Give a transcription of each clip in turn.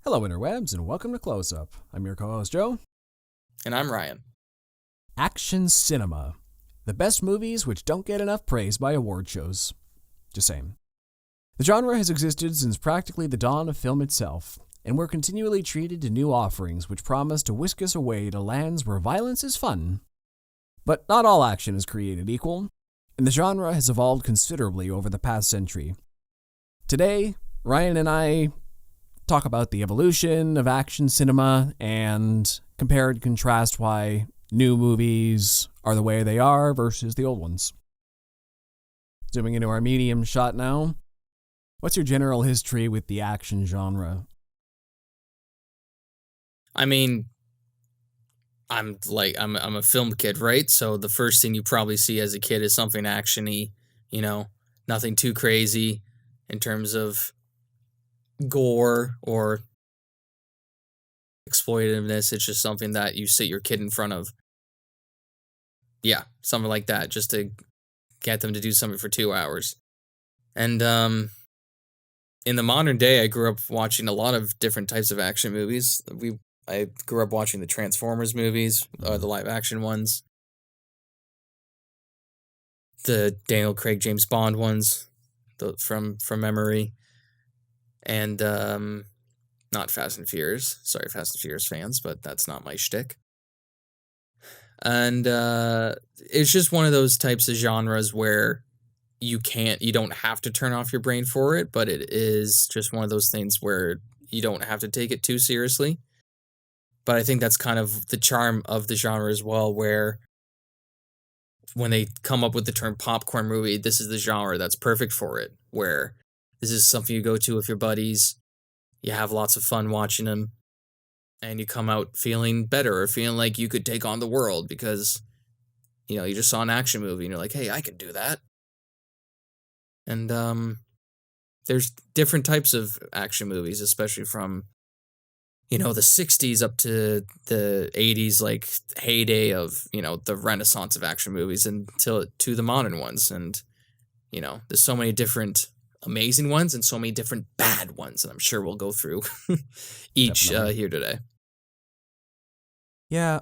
Hello, interwebs, and welcome to Close Up. I'm your co-host, Joe. And I'm Ryan. Action cinema. The best movies which don't get enough praise by award shows. Just saying. The genre has existed since practically the dawn of film itself, and we're continually treated to new offerings which promise to whisk us away to lands where violence is fun. But not all action is created equal, and the genre has evolved considerably over the past century. Today, Ryan and I talk about the evolution of action cinema and compare and contrast why new movies are the way they are versus the old ones. Zooming into our medium shot now, what's your general history with the action genre? I mean, I'm a film kid, right? So the first thing you probably see as a kid is something actiony, nothing too crazy in terms of gore or exploitativeness. It's just something that you sit your kid in front of. Yeah, something like that, just to get them to do something for 2 hours. And in the modern day, I grew up watching a lot of different types of action movies. I grew up watching the Transformers movies, the live action ones, the Daniel Craig James Bond ones, from memory, and not Fast and Furious. Sorry, Fast and Furious fans, but that's not my shtick. And it's just one of those types of genres where you don't have to turn off your brain for it, but it is just one of those things where you don't have to take it too seriously. But I think that's kind of the charm of the genre as well, where when they come up with the term popcorn movie, this is the genre that's perfect for it, where this is something you go to with your buddies, you have lots of fun watching them, and you come out feeling better or feeling like you could take on the world because, you just saw an action movie and you're like, hey, I can do that. And there's different types of action movies, especially from, the 60s up to the 80s, like heyday of, the renaissance of action movies until to the modern ones. And, there's so many different amazing ones and so many different bad ones. And I'm sure we'll go through each here today. Yeah,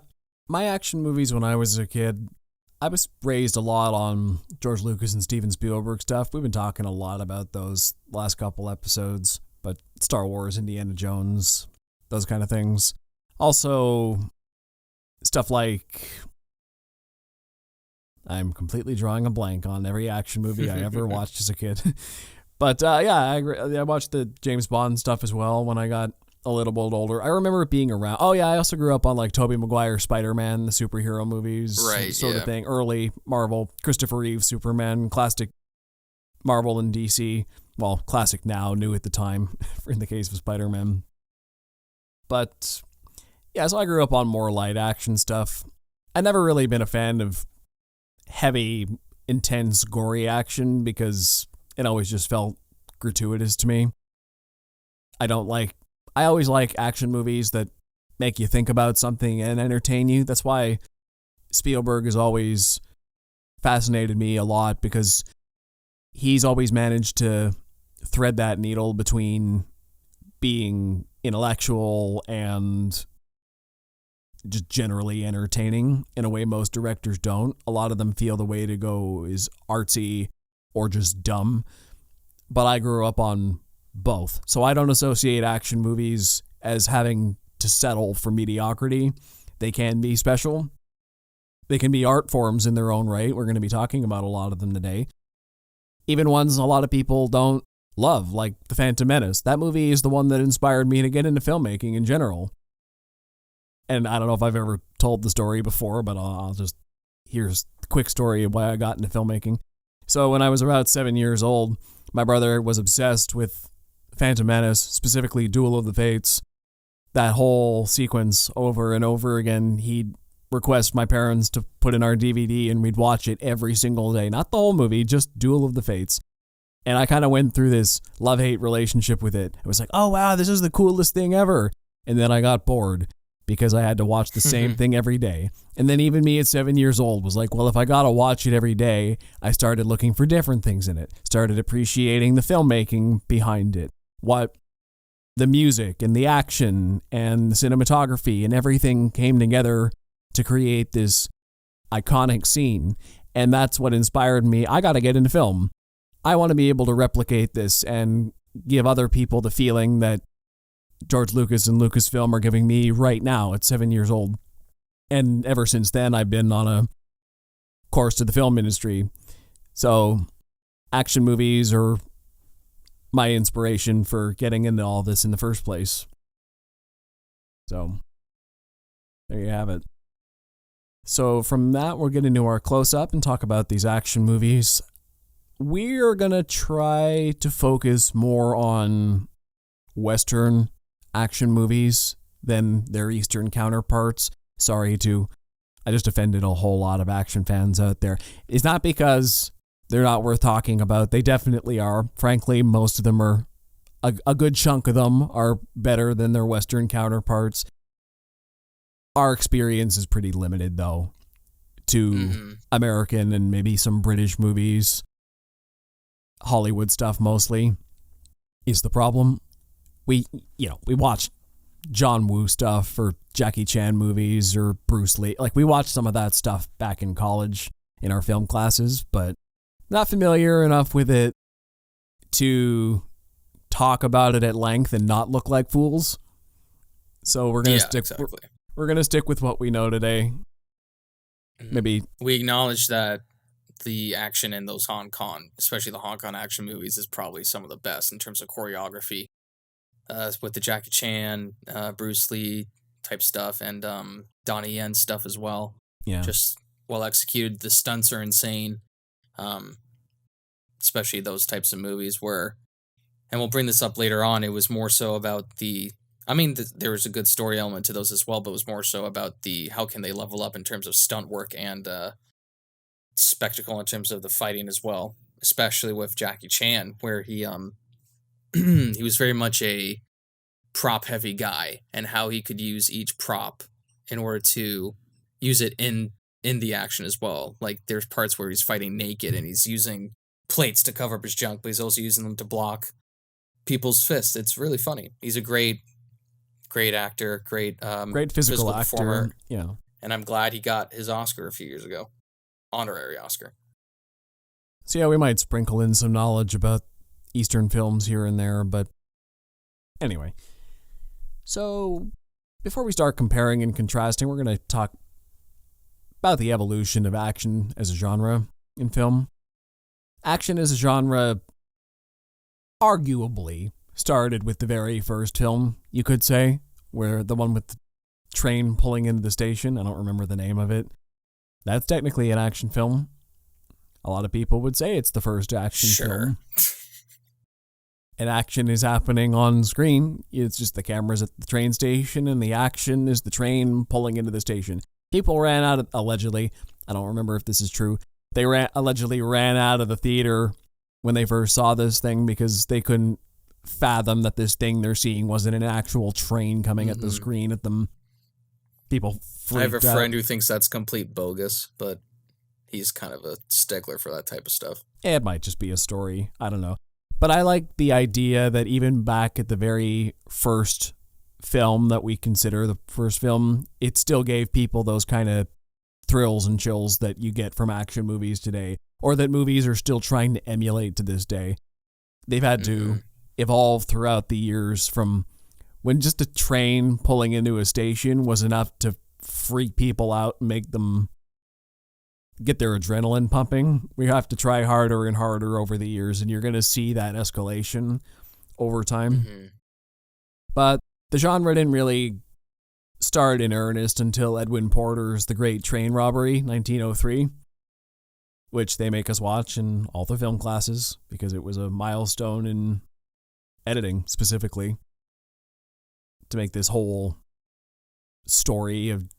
my action movies when I was a kid, I was raised a lot on George Lucas and Steven Spielberg stuff. We've been talking a lot about those last couple episodes, but Star Wars, Indiana Jones, those kind of things. Also, stuff like, I'm completely drawing a blank on every action movie I ever watched as a kid. But I watched the James Bond stuff as well when I got a little bit older. I remember it being around. Oh yeah, I also grew up on like Tobey Maguire, Spider-Man, the superhero movies, right, sort of thing. Early Marvel, Christopher Reeve, Superman, classic Marvel and DC. Well, classic now, new at the time, in the case of Spider-Man. But yeah, so I grew up on more light action stuff. I've never really been a fan of heavy, intense, gory action because it always just felt gratuitous to me. I always like action movies that make you think about something and entertain you. That's why Spielberg has always fascinated me a lot, because he's always managed to thread that needle between being intellectual and just generally entertaining in a way most directors don't. A lot of them feel the way to go is artsy or just dumb. But I grew up on both. So I don't associate action movies as having to settle for mediocrity. They can be special. They can be art forms in their own right. We're going to be talking about a lot of them today. Even ones a lot of people don't love, like The Phantom Menace. That movie is the one that inspired me to get into filmmaking in general. And I don't know if I've ever told the story before, but here's a quick story of why I got into filmmaking. So when I was about 7 years old, my brother was obsessed with Phantom Menace, specifically Duel of the Fates. That whole sequence over and over again, he'd request my parents to put in our DVD and we'd watch it every single day. Not the whole movie, just Duel of the Fates. And I kind of went through this love-hate relationship with it. It was like, oh wow, this is the coolest thing ever. And then I got bored because I had to watch the same thing every day. And then even me at 7 years old was like, well, if I got to watch it every day, I started looking for different things in it. Started appreciating the filmmaking behind it. What the music and the action and the cinematography and everything came together to create this iconic scene. And that's what inspired me. I got to get into film. I want to be able to replicate this and give other people the feeling that George Lucas and Lucasfilm are giving me right now at 7 years old. And ever since then, I've been on a course to the film industry. So action movies are my inspiration for getting into all this in the first place. So there you have it. So from that, we'll get into our close-up and talk about these action movies. We're going to try to focus more on Western action movies than their Eastern counterparts. I just offended a whole lot of action fans out there. It's not because they're not worth talking about. They definitely are. Frankly, most of them are, a good chunk of them are better than their Western counterparts. Our experience is pretty limited, though, to American and maybe some British movies. Hollywood stuff mostly is the problem. We watch John Woo stuff or Jackie Chan movies or Bruce Lee. Like, we watched some of that stuff back in college in our film classes, but not familiar enough with it to talk about it at length and not look like fools. So we're gonna stick. Exactly. We're gonna stick with what we know today. Maybe we acknowledge that the action in those Hong Kong, especially the Hong Kong action movies, is probably some of the best in terms of choreography. With the Jackie Chan, Bruce Lee type stuff, and Donnie Yen stuff as well. Yeah, just well executed. The stunts are insane. Especially those types of movies where, and we'll bring this up later on, it was more so about there was a good story element to those as well, but it was more so about how can they level up in terms of stunt work and spectacle in terms of the fighting as well, especially with Jackie Chan, where he he was very much a prop heavy guy, and how he could use each prop in order to use it in the action as well. Like, there's parts where he's fighting naked and he's using plates to cover up his junk, but he's also using them to block people's fists. It's really funny. He's a great actor, great physical actor, performer. Yeah. And I'm glad he got his Oscar a few years ago. Honorary Oscar. So yeah, we might sprinkle in some knowledge about Eastern films here and there, but anyway. So before we start comparing and contrasting, we're going to talk about the evolution of action as a genre in film. Action as a genre arguably started with the very first film, you could say, where the one with the train pulling into the station. I don't remember the name of it. That's technically an action film. A lot of people would say it's the first action film. And action is happening on screen. It's just the camera's at the train station, and the action is the train pulling into the station. People ran out of, allegedly, I don't remember if this is true, they allegedly ran out of the theater when they first saw this thing because they couldn't fathom that this thing they're seeing wasn't an actual train coming at the screen at them. People freaked out. I have a friend who thinks that's complete bogus, but he's kind of a stickler for that type of stuff. It might just be a story. I don't know. But I like the idea that even back at the very first film that we consider the first film, it still gave people those kind of thrills and chills that you get from action movies today, or that movies are still trying to emulate to this day. They've had to evolve throughout the years from when just a train pulling into a station was enough to freak people out and make them get their adrenaline pumping. We have to try harder and harder over the years, and you're going to see that escalation over time. But the genre didn't really start in earnest until Edwin Porter's The Great Train Robbery, 1903, which they make us watch in all the film classes because it was a milestone in editing specifically to make this whole story of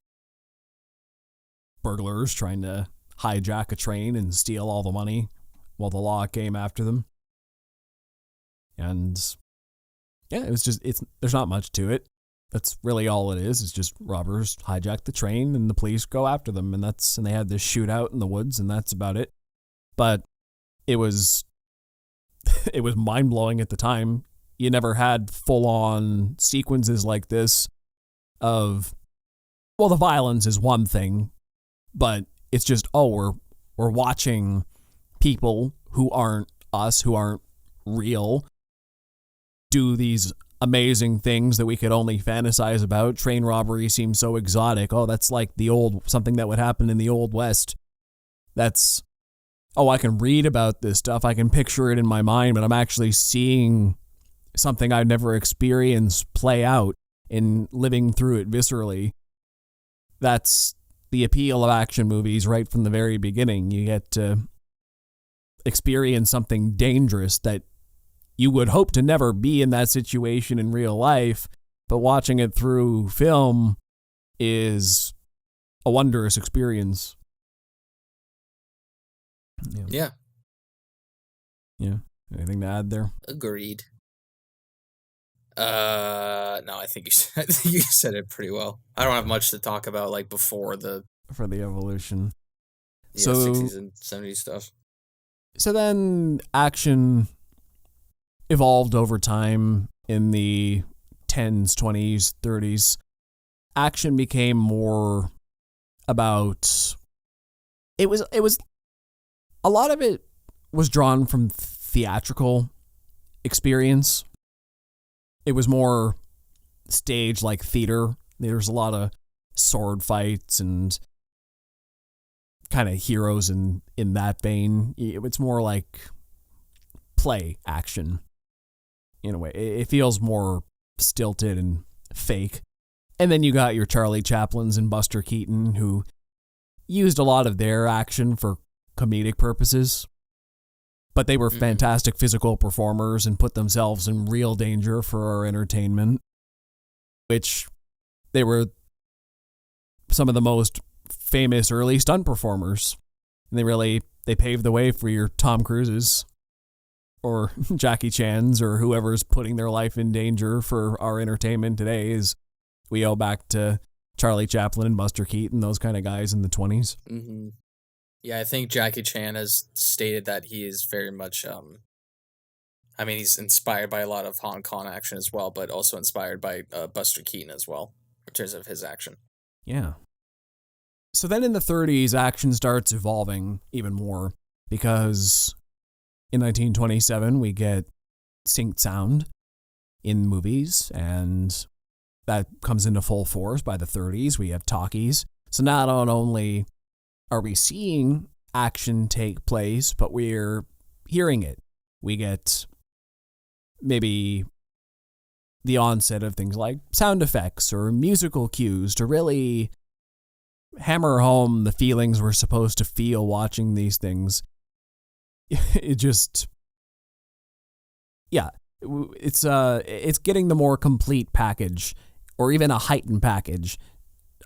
burglars trying to hijack a train and steal all the money while the law came after them. And yeah, there's not much to it. That's really all it is. It's just robbers hijack the train and the police go after them, and they had this shootout in the woods, and that's about it. But it was mind-blowing at the time. you never had full-on sequences like this of, well, the violence is one thing, but it's just, we're watching people who aren't us, who aren't real, do these amazing things that we could only fantasize about. Train robbery seems so exotic. Oh, that's like something that would happen in the Old West. That's, I can read about this stuff. I can picture it in my mind, but I'm actually seeing something I've never experienced play out and living through it viscerally. That's the appeal of action movies right from the very beginning. You get to experience something dangerous that you would hope to never be in that situation in real life, but watching it through film is a wondrous experience. Yeah. Anything to add there? Agreed. No, I think you said it pretty well. I don't have much to talk about like before for the evolution. Yeah, 60s and 70s stuff. So then action evolved over time in the 10s, 20s, 30s. Action became more about, it was a lot of it was drawn from theatrical experience. It was more stage like theater. There's a lot of sword fights and kind of heroes in that vein. It's more like play action in a way. It feels more stilted and fake. And then you got your Charlie Chaplins and Buster Keaton, who used a lot of their action for comedic purposes, but they were fantastic physical performers and put themselves in real danger for our entertainment, which they were some of the most famous early stunt performers. And they paved the way for your Tom Cruises or Jackie Chan's or whoever's putting their life in danger for our entertainment today. Is we owe back to Charlie Chaplin and Buster Keaton, those kind of guys in the 20s. Mm-hmm. Yeah, I think Jackie Chan has stated that he is very much, he's inspired by a lot of Hong Kong action as well, but also inspired by Buster Keaton as well, in terms of his action. Yeah. So then in the 30s, action starts evolving even more because in 1927, we get synced sound in movies, and that comes into full force by the 30s. We have talkies. So not only are we seeing action take place, but we're hearing it. We get maybe the onset of things like sound effects or musical cues to really hammer home the feelings we're supposed to feel watching these things. It's getting the more complete package, or even a heightened package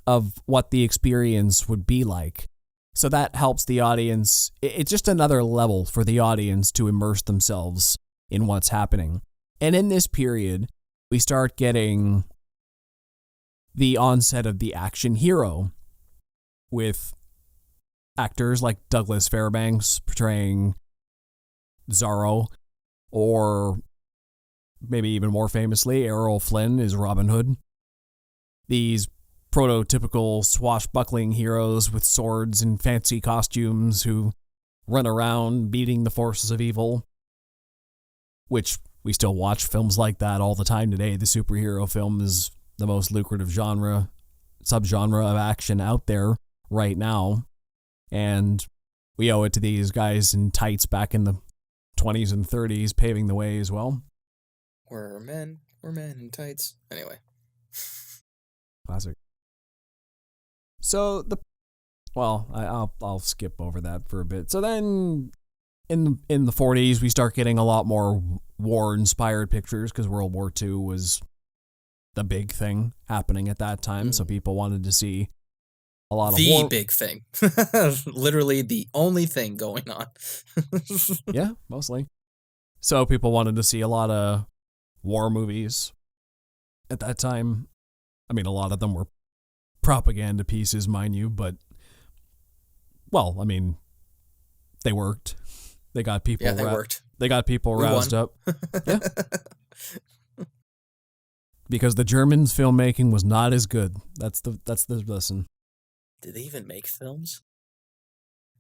of what the experience would be like. So that helps the audience. It's just another level for the audience to immerse themselves in what's happening. And in this period, we start getting the onset of the action hero with actors like Douglas Fairbanks portraying Zorro, or maybe even more famously, Errol Flynn is Robin Hood. These prototypical swashbuckling heroes with swords and fancy costumes who run around beating the forces of evil, which we still watch films like that all the time today. The superhero film is the most lucrative subgenre of action out there right now, and we owe it to these guys in tights back in the 20s and 30s paving the way as well. We're men in tights. Anyway. Classic. So I'll skip over that for a bit. So then in the 40s, we start getting a lot more war-inspired pictures because World War II was the big thing happening at that time. So people wanted to see a lot of war. The big thing. Literally the only thing going on. Yeah, mostly. So people wanted to see a lot of war movies at that time. I mean, a lot of them were propaganda pieces, mind you, but, well, I mean, they worked. They got people. They worked. They got people roused up. Yeah. Because the Germans' filmmaking was not as good. That's the lesson. Did they even make films?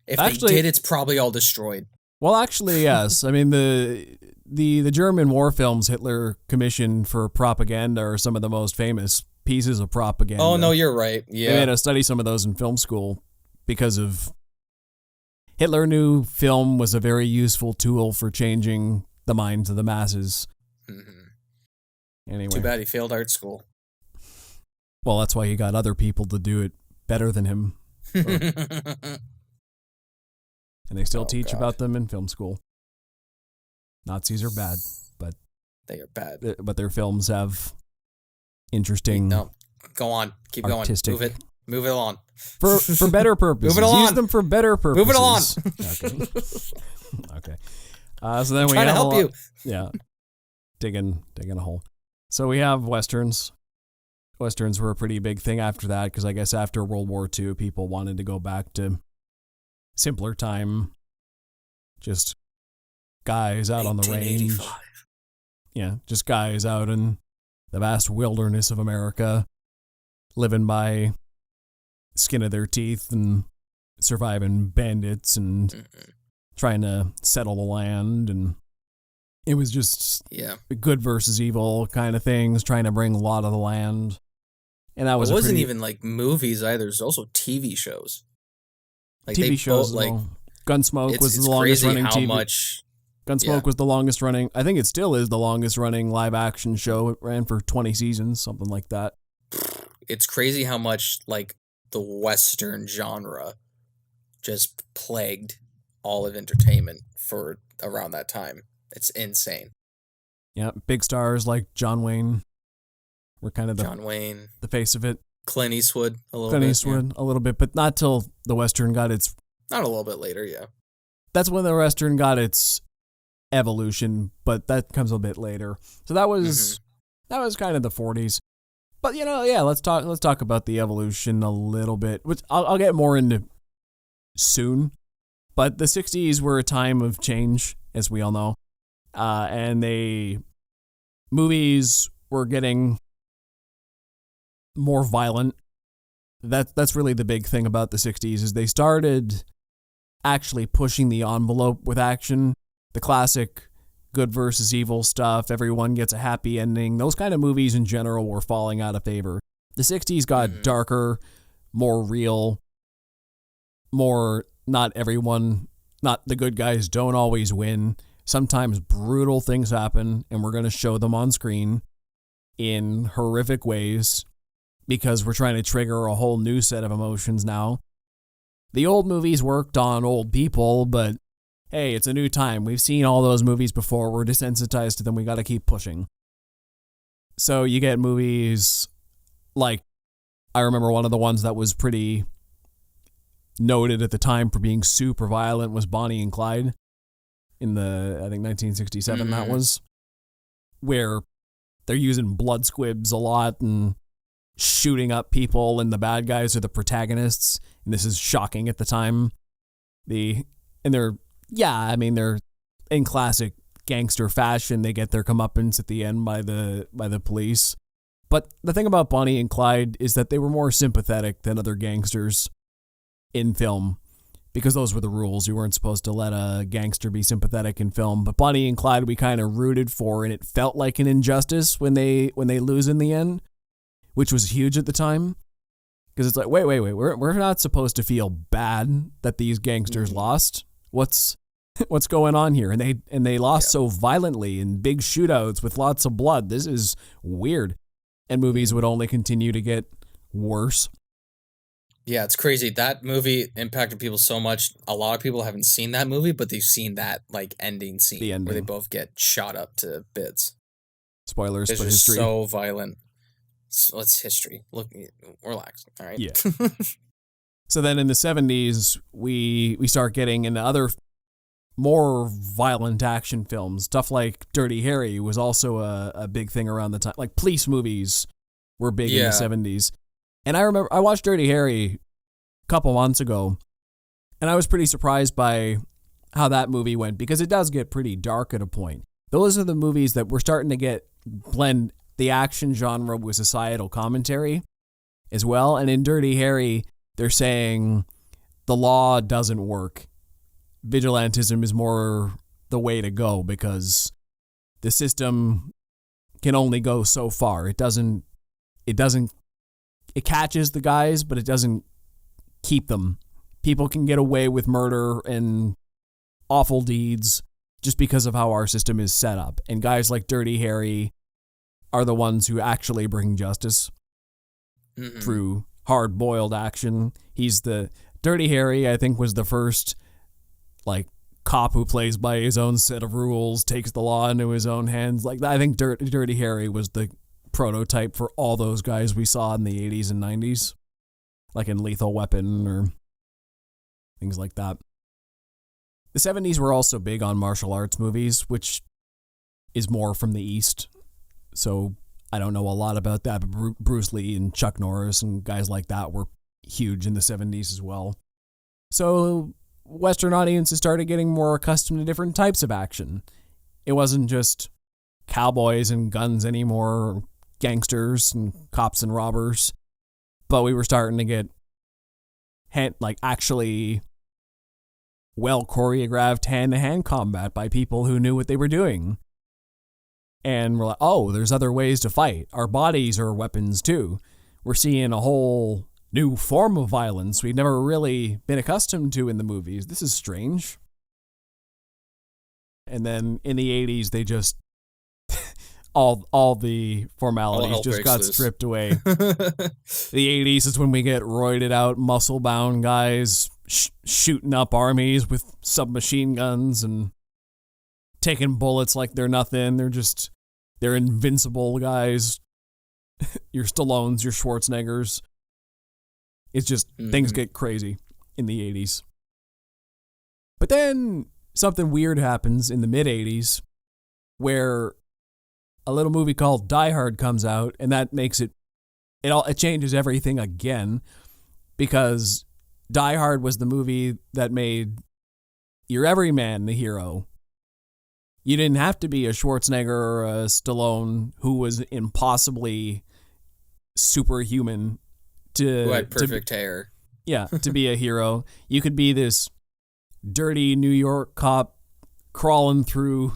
If Actually, they did, it's probably all destroyed. Well, actually, yes. I mean, the German war films Hitler commissioned for propaganda are some of the most famous pieces of propaganda. Oh, no, you're right. Yeah. They made us study some of those in film school because of Hitler knew film was a very useful tool for changing the minds of the masses. Mm-hmm. Anyway. Too bad he failed art school. Well, that's why he got other people to do it better than him. And they still teach about them in film school. Nazis are bad, but they are bad. But their films have interesting. No, go on, keep artistic, going. Move it along. For better purposes. Move it along. Use them for better purposes. Move it along. Okay. So then I'm we trying to help you. Yeah. Digging a hole. So we have Westerns. Westerns were a pretty big thing after that because I guess after World War II, people wanted to go back to simpler time. Just guys out on the range. Yeah, just guys out in the vast wilderness of America, living by skin of their teeth and surviving bandits and trying to settle the land. And it was just good versus evil kind of things, trying to bring a lot of the land. And that was it wasn't even like movies either. There's also TV shows. Like TV shows, like Gunsmoke was the longest running TV. Gunsmoke was the longest running. I think it still is the longest running live action show. It ran for 20 seasons, something like that. It's crazy how much like the Western genre just plagued all of entertainment for around that time. It's insane. Yeah, big stars like John Wayne were kind of the face of it. Clint Eastwood a little bit, but not till the Western got its... Not a little bit later, yeah. That's when the Western got its evolution, but that comes a bit later. So that was kind of the 40s. But let's talk about the evolution a little bit, which I'll get more into soon. But the 60s were a time of change, as we all know. And movies were getting more violent. That's really the big thing about the 60s is they started actually pushing the envelope with action. The classic good versus evil stuff, everyone gets a happy ending. Those kind of movies in general were falling out of favor. The 60s got darker, more real, more not the good guys don't always win. Sometimes brutal things happen, and we're going to show them on screen in horrific ways because we're trying to trigger a whole new set of emotions now. The old movies worked on old people, but hey, it's a new time. We've seen all those movies before. We're desensitized to them. We got to keep pushing. So you get movies like, I remember one of the ones that was pretty noted at the time for being super violent was Bonnie and Clyde in I think 1967 that was, where they're using blood squibs a lot and shooting up people, and the bad guys are the protagonists, and this is shocking at the time. They're in classic gangster fashion. They get their comeuppance at the end by the police. But the thing about Bonnie and Clyde is that they were more sympathetic than other gangsters in film, because those were the rules. You weren't supposed to let a gangster be sympathetic in film. But Bonnie and Clyde we kind of rooted for, and it felt like an injustice when they lose in the end, which was huge at the time. Because it's like, wait, we're not supposed to feel bad that these gangsters lost. What's going on here? And they lost so violently in big shootouts with lots of blood. This is weird. And movies would only continue to get worse. Yeah, it's crazy. That movie impacted people so much. A lot of people haven't seen that movie, but they've seen that like ending scene where they both get shot up to bits. Spoilers, it's but just history. So violent. So it's history. Look, relax. All right. Yeah. So then in the 70s, we start getting into other more violent action films. Stuff like Dirty Harry was also a big thing around the time. Like police movies were big in the 70s. And I remember I watched Dirty Harry a couple months ago, and I was pretty surprised by how that movie went, because it does get pretty dark at a point. those are the movies that we're starting to blend the action genre with societal commentary as well. And in Dirty Harry, they're saying the law doesn't work. Vigilantism is more the way to go because the system can only go so far. It catches the guys, but it doesn't keep them. People can get away with murder and awful deeds just because of how our system is set up. And guys like Dirty Harry are the ones who actually bring justice through hard-boiled action. Dirty Harry, I think, was the first, cop who plays by his own set of rules, takes the law into his own hands. I think Dirty Harry was the prototype for all those guys we saw in the 80s and 90s, like in Lethal Weapon or things like that. The 70s were also big on martial arts movies, which is more from the East. So I don't know a lot about that, but Bruce Lee and Chuck Norris and guys like that were huge in the 70s as well. So Western audiences started getting more accustomed to different types of action. It wasn't just cowboys and guns anymore, or gangsters and cops and robbers, but we were starting to get actually well choreographed hand-to-hand combat by people who knew what they were doing. And we're like, oh, there's other ways to fight. Our bodies are weapons too. We're seeing a whole new form of violence we've never really been accustomed to in the movies. This is strange. And then in the 80s, they just all the formalities just got stripped away. The 80s is when we get roided out, muscle-bound guys shooting up armies with submachine guns and taking bullets like they're nothing. They're invincible guys. Your Stallones, your Schwarzeneggers. It's just, things get crazy in the 80s. But then something weird happens in the mid-80s where a little movie called Die Hard comes out, and that makes it changes everything again, because Die Hard was the movie that made your everyman the hero. You didn't have to be a Schwarzenegger or a Stallone who was impossibly superhuman who had perfect hair. Yeah, to be a hero. You could be this dirty New York cop crawling through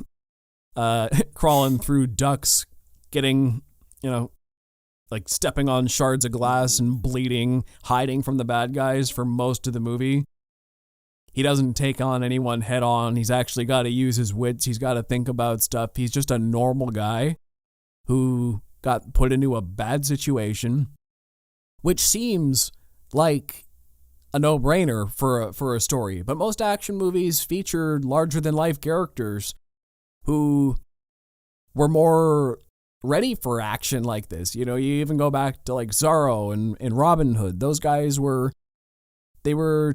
ducts, getting, stepping on shards of glass and bleeding, hiding from the bad guys for most of the movie. He doesn't take on anyone head on. He's actually got to use his wits. He's got to think about stuff. He's just a normal guy who got put into a bad situation, which seems like a no-brainer for a story. But most action movies feature larger-than-life characters who were more ready for action like this. You even go back to Zorro and Robin Hood. Those guys were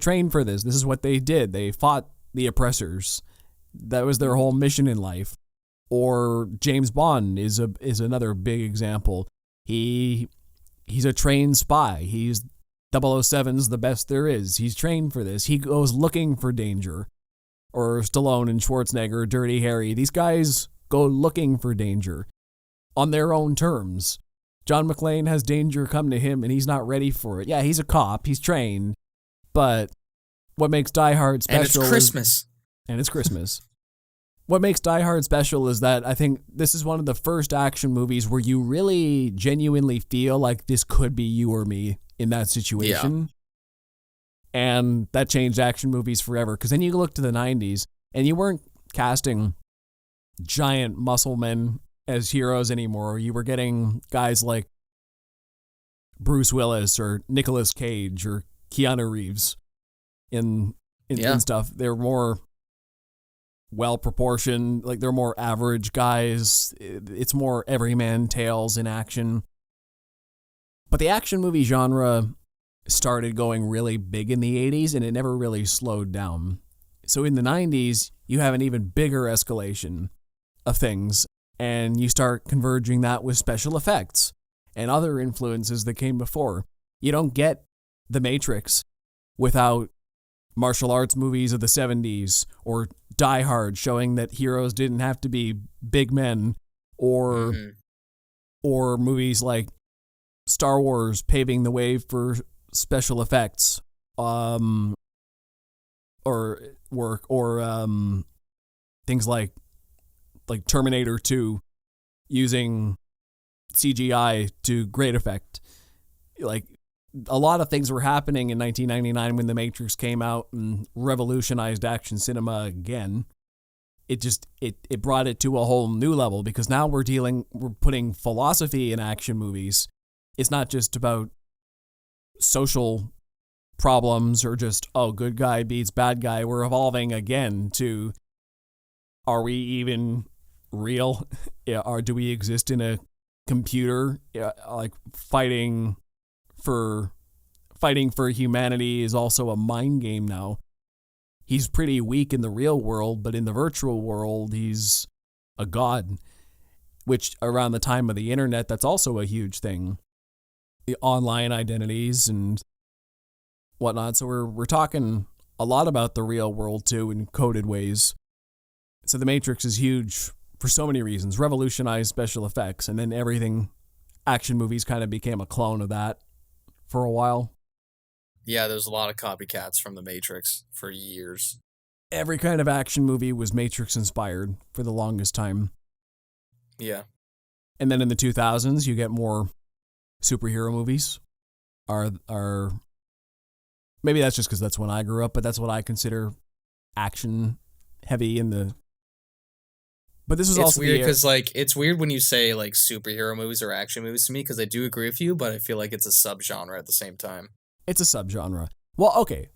trained for this. This is what they did. They fought the oppressors. That was their whole mission in life. Or James Bond is another big example. He's a trained spy. 007's the best there is. He's trained for this. He goes looking for danger. Or Stallone and Schwarzenegger, Dirty Harry. These guys go looking for danger on their own terms. John McClane has danger come to him and he's not ready for it. Yeah, he's a cop. He's trained. But what makes Die Hard special And it's Christmas. What makes Die Hard special is that I think this is one of the first action movies where you really genuinely feel like this could be you or me in that situation. Yeah. And that changed action movies forever. Because then you look to the 90s, and you weren't casting giant muscle men as heroes anymore. You were getting guys like Bruce Willis or Nicolas Cage or Keanu Reeves in stuff. They're more well-proportioned. They're more average guys. It's more everyman tales in action. But the action movie genre started going really big in the 80s, and it never really slowed down. So in the 90s, you have an even bigger escalation of things, and you start converging that with special effects and other influences that came before. You don't get The Matrix without martial arts movies of the 70s or Die Hard, showing that heroes didn't have to be big men, or or movies like Star Wars paving the way for special effects, or things like Terminator 2 using CGI to great effect. Like, a lot of things were happening in 1999 when The Matrix came out and revolutionized action cinema again. It brought it to a whole new level, because now we're putting philosophy in action movies. It's not just about social problems or just, oh, good guy beats bad guy. We're evolving again to, are we even real? Or do we exist in a computer? Like, fighting for humanity is also a mind game now. He's pretty weak in the real world, but in the virtual world, he's a god, which around the time of the internet, that's also a huge thing. The online identities and whatnot. So we're talking a lot about the real world too, in coded ways. So The Matrix is huge for so many reasons. Revolutionized special effects, and then everything, action movies kind of became a clone of that for a while. Yeah, there's a lot of copycats from The Matrix for years. Every kind of action movie was Matrix inspired for the longest time. Yeah. And then in the 2000s, you get more superhero movies. Are maybe that's just because that's when I grew up, but that's what I consider action heavy in the. But this is also weird because it's weird when you say like superhero movies or action movies to me, because I do agree with you, but I feel like it's a subgenre at the same time. It's a subgenre. Well, okay,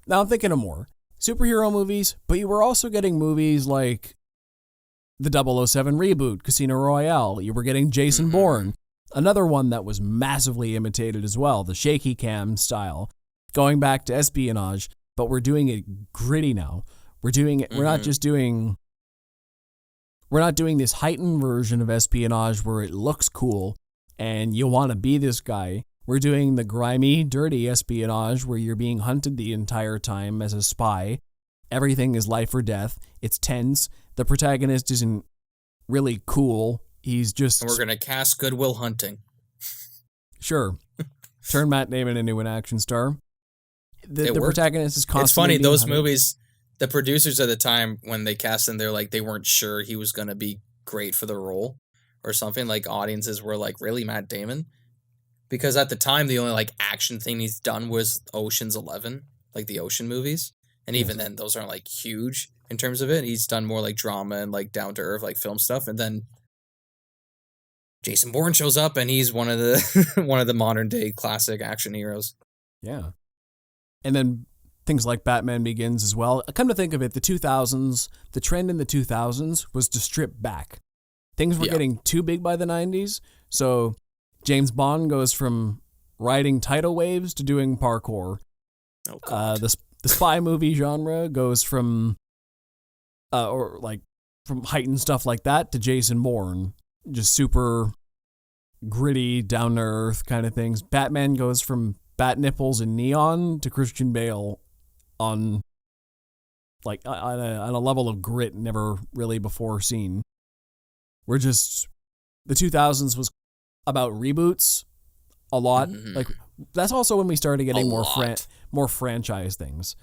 now I'm thinking of more superhero movies, but you were also getting movies like the 007 reboot, Casino Royale. You were getting Jason Bourne, another one that was massively imitated as well, the shaky cam style, going back to espionage, but we're doing it gritty now. We're doing it. We're not just doing. We're not doing this heightened version of espionage where it looks cool and you want to be this guy. We're doing the grimy, dirty espionage where you're being hunted the entire time as a spy. Everything is life or death. It's tense. The protagonist isn't really cool. He's just... And we're going to cast Good Will Hunting. Sure. Turn Matt Damon into an action star. The protagonist is constantly... It's funny, being those hunted. Movies, the producers at the time, when they cast him, they're like, they weren't sure he was going to be great for the role or something. Like, audiences were like, really, Matt Damon? Because at the time, the only like action thing he's done was Ocean's 11, like the Ocean movies. And even then, those aren't like huge in terms of it. He's done more like drama and like down to earth, like film stuff. And then Jason Bourne shows up and he's one of the modern day classic action heroes. Yeah. And then things like Batman Begins as well. Come to think of it, the 2000s, the trend in the 2000s was to strip back. Things were getting too big by the 90s. So James Bond goes from riding tidal waves to doing parkour. Oh, God. The spy movie genre goes from from heightened stuff like that to Jason Bourne, just super gritty, down to earth kind of things. Batman goes from bat nipples and neon to Christian Bale on a level of grit never really before seen. The 2000s was about reboots a lot. Like, that's also when we started getting more franchise things.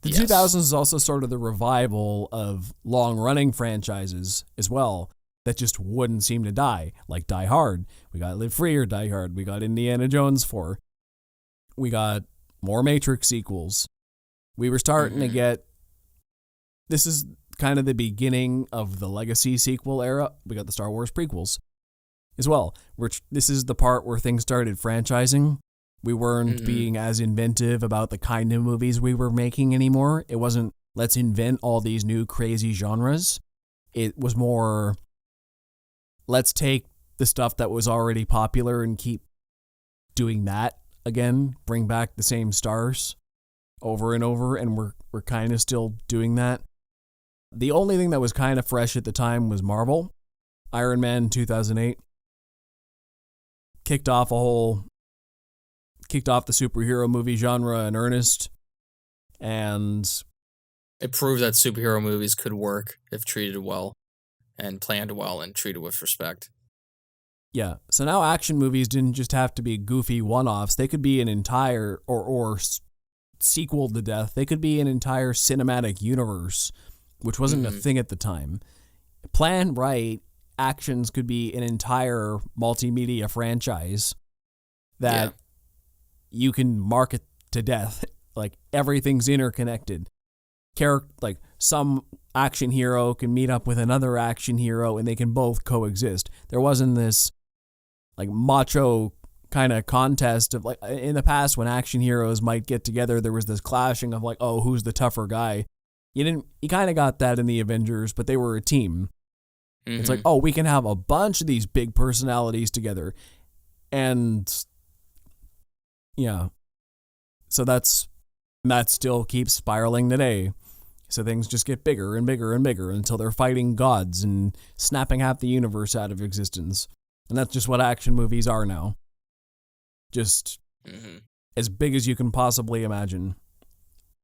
The 2000s is also sort of the revival of long-running franchises as well that just wouldn't seem to die, like Die Hard. We got Live Free or Die Hard. We got Indiana Jones 4. We got more Matrix sequels. We were starting to get... This is kind of the beginning of the legacy sequel era. We got the Star Wars prequels as well. This is the part where things started franchising. We weren't being as inventive about the kind of movies we were making anymore. It wasn't, let's invent all these new crazy genres. It was more, let's take the stuff that was already popular and keep doing that again, bring back the same stars over and over, and we're kind of still doing that. The only thing that was kind of fresh at the time was Marvel. Iron Man 2008 kicked off the superhero movie genre in earnest, and It proved that superhero movies could work if treated well and planned well and treated with respect. Yeah. So now action movies didn't just have to be goofy one-offs. They could be an entire or sequel to death. They could be an entire cinematic universe, which wasn't a thing at the time. Planned right, actions could be an entire multimedia franchise that you can market to death. Like everything's interconnected. Like some action hero can meet up with another action hero and they can both coexist. There wasn't this like macho kind of contest of like in the past when action heroes might get together, there was this clashing of like, oh, who's the tougher guy? You kind of got that in the Avengers, but they were a team. It's like, oh, we can have a bunch of these big personalities together. And yeah. So that still keeps spiraling today. So things just get bigger and bigger and bigger until they're fighting gods and snapping half the universe out of existence. And that's just what action movies are now. Just as big as you can possibly imagine.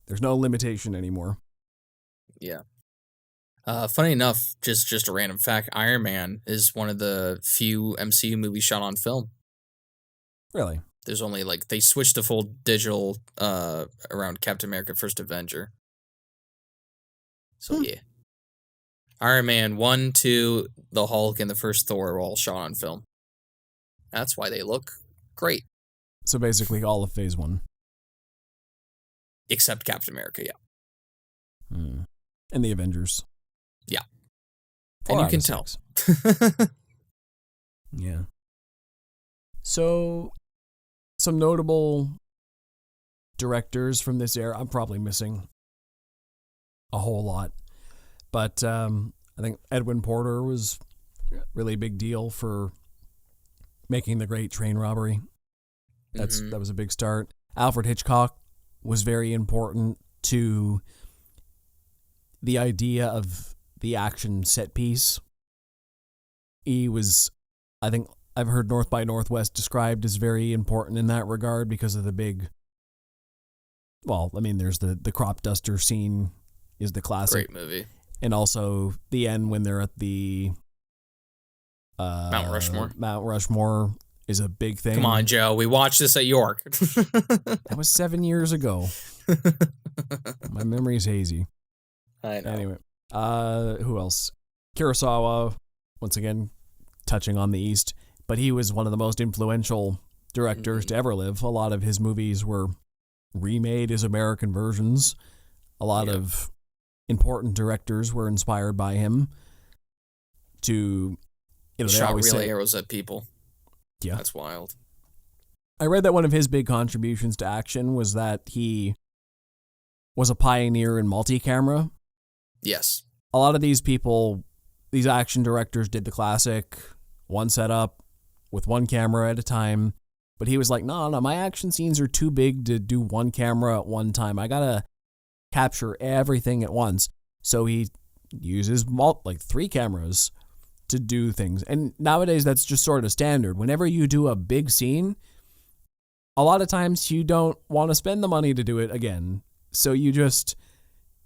There's no limitation anymore. Yeah. Funny enough, just a random fact, Iron Man is one of the few MCU movies shot on film. Really? There's only they switched to full digital around Captain America First Avenger. So yeah. Iron Man 1, 2, the Hulk, and the first Thor were all shot on film. That's why they look great. So basically all of Phase 1. Except Captain America, yeah. And the Avengers. Yeah. And you can tell. Yeah. So, some notable directors from this era. I'm probably missing a whole lot. But I think Edwin Porter was a really big deal for making The Great Train Robbery. That was a big start. Alfred Hitchcock was very important to the idea of the action set piece. He was, I think, I've heard North by Northwest described as very important in that regard because of the big, well, I mean, there's the crop duster scene is the classic. Great movie. And also the end when they're at the Mount Rushmore. Mount Rushmore is a big thing. Come on, Joe. We watched this at York. That was 7 years ago. My memory's hazy. I know. Anyway, who else? Kurosawa, once again, touching on the East, but he was one of the most influential directors to ever live. A lot of his movies were remade as American versions. A lot of important directors were inspired by him to, they shot always real say, arrows at people. Yeah. That's wild. I read that one of his big contributions to action was that he was a pioneer in multi-camera. Yes. A lot of these people, these action directors did the classic one setup with one camera at a time. But he was like, no, my action scenes are too big to do one camera at one time. I gotta capture everything at once. So he uses 3 cameras to do things. And nowadays that's just sort of standard. Whenever you do a big scene, a lot of times you don't want to spend the money to do it again. So you just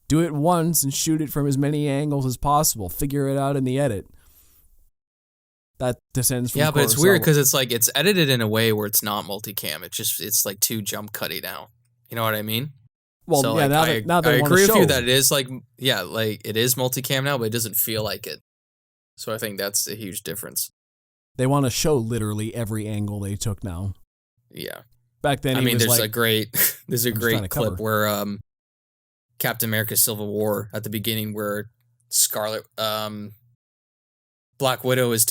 do it once and shoot it from as many angles as possible. Figure it out in the edit. That descends from but it's weird because it's edited in a way where it's not multicam. It's like too jump cutty now. You know what I mean? Well, so, yeah, now they I want agree to with show. you that it is it is multicam now, but it doesn't feel like it. So I think that's a huge difference. They want to show literally every angle they took now. Yeah. Back then, there's a great clip where Captain America Civil War at the beginning where Black Widow is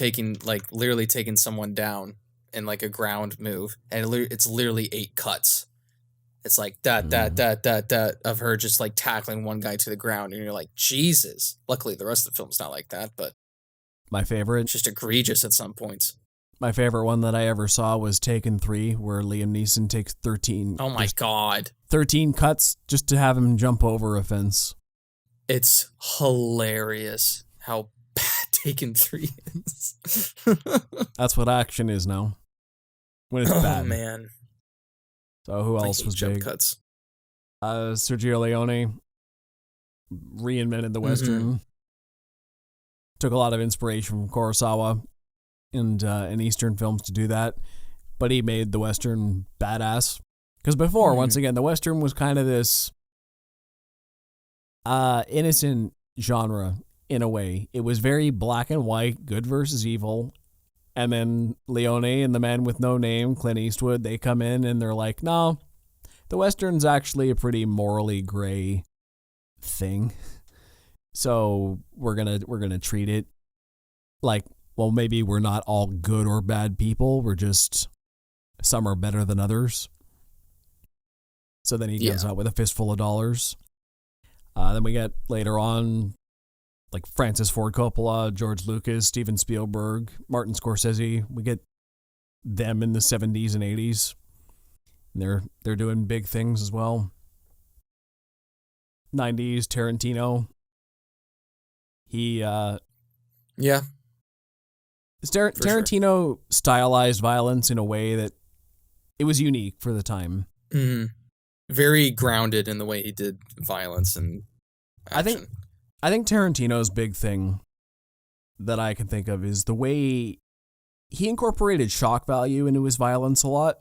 literally taking someone down in a ground move, and it's literally 8 cuts. It's like that of her just tackling one guy to the ground, and you're like, Jesus. Luckily, the rest of the film's not like that, but my favorite, it's just egregious at some points. My favorite one that I ever saw was Taken 3, where Liam Neeson takes 13. Oh my God. 13 cuts just to have him jump over a fence. It's hilarious how bad Taken 3 is. That's what action is now. When it's bad. Oh man. So who else was jump big? Cuts. Sergio Leone, reinvented the Western. Took a lot of inspiration from Kurosawa and Eastern films to do that. But he made the Western badass. Because before, once again, the Western was kind of this innocent genre in a way. It was very black and white, good versus evil. And then Leone and the Man with No Name, Clint Eastwood, they come in and they're like, no, the Western's actually a pretty morally gray thing. So we're gonna treat it like, well, maybe we're not all good or bad people. We're just, some are better than others. So then he comes out with a fistful of dollars. Then we get later on, like Francis Ford Coppola, George Lucas, Steven Spielberg, Martin Scorsese. We get them in the 70s and 80s. And they're doing big things as well. 90s, Tarantino. Tarantino stylized violence in a way that it was unique for the time. Mm-hmm. Very grounded in the way he did violence and action. I think Tarantino's big thing that I can think of is the way he incorporated shock value into his violence a lot.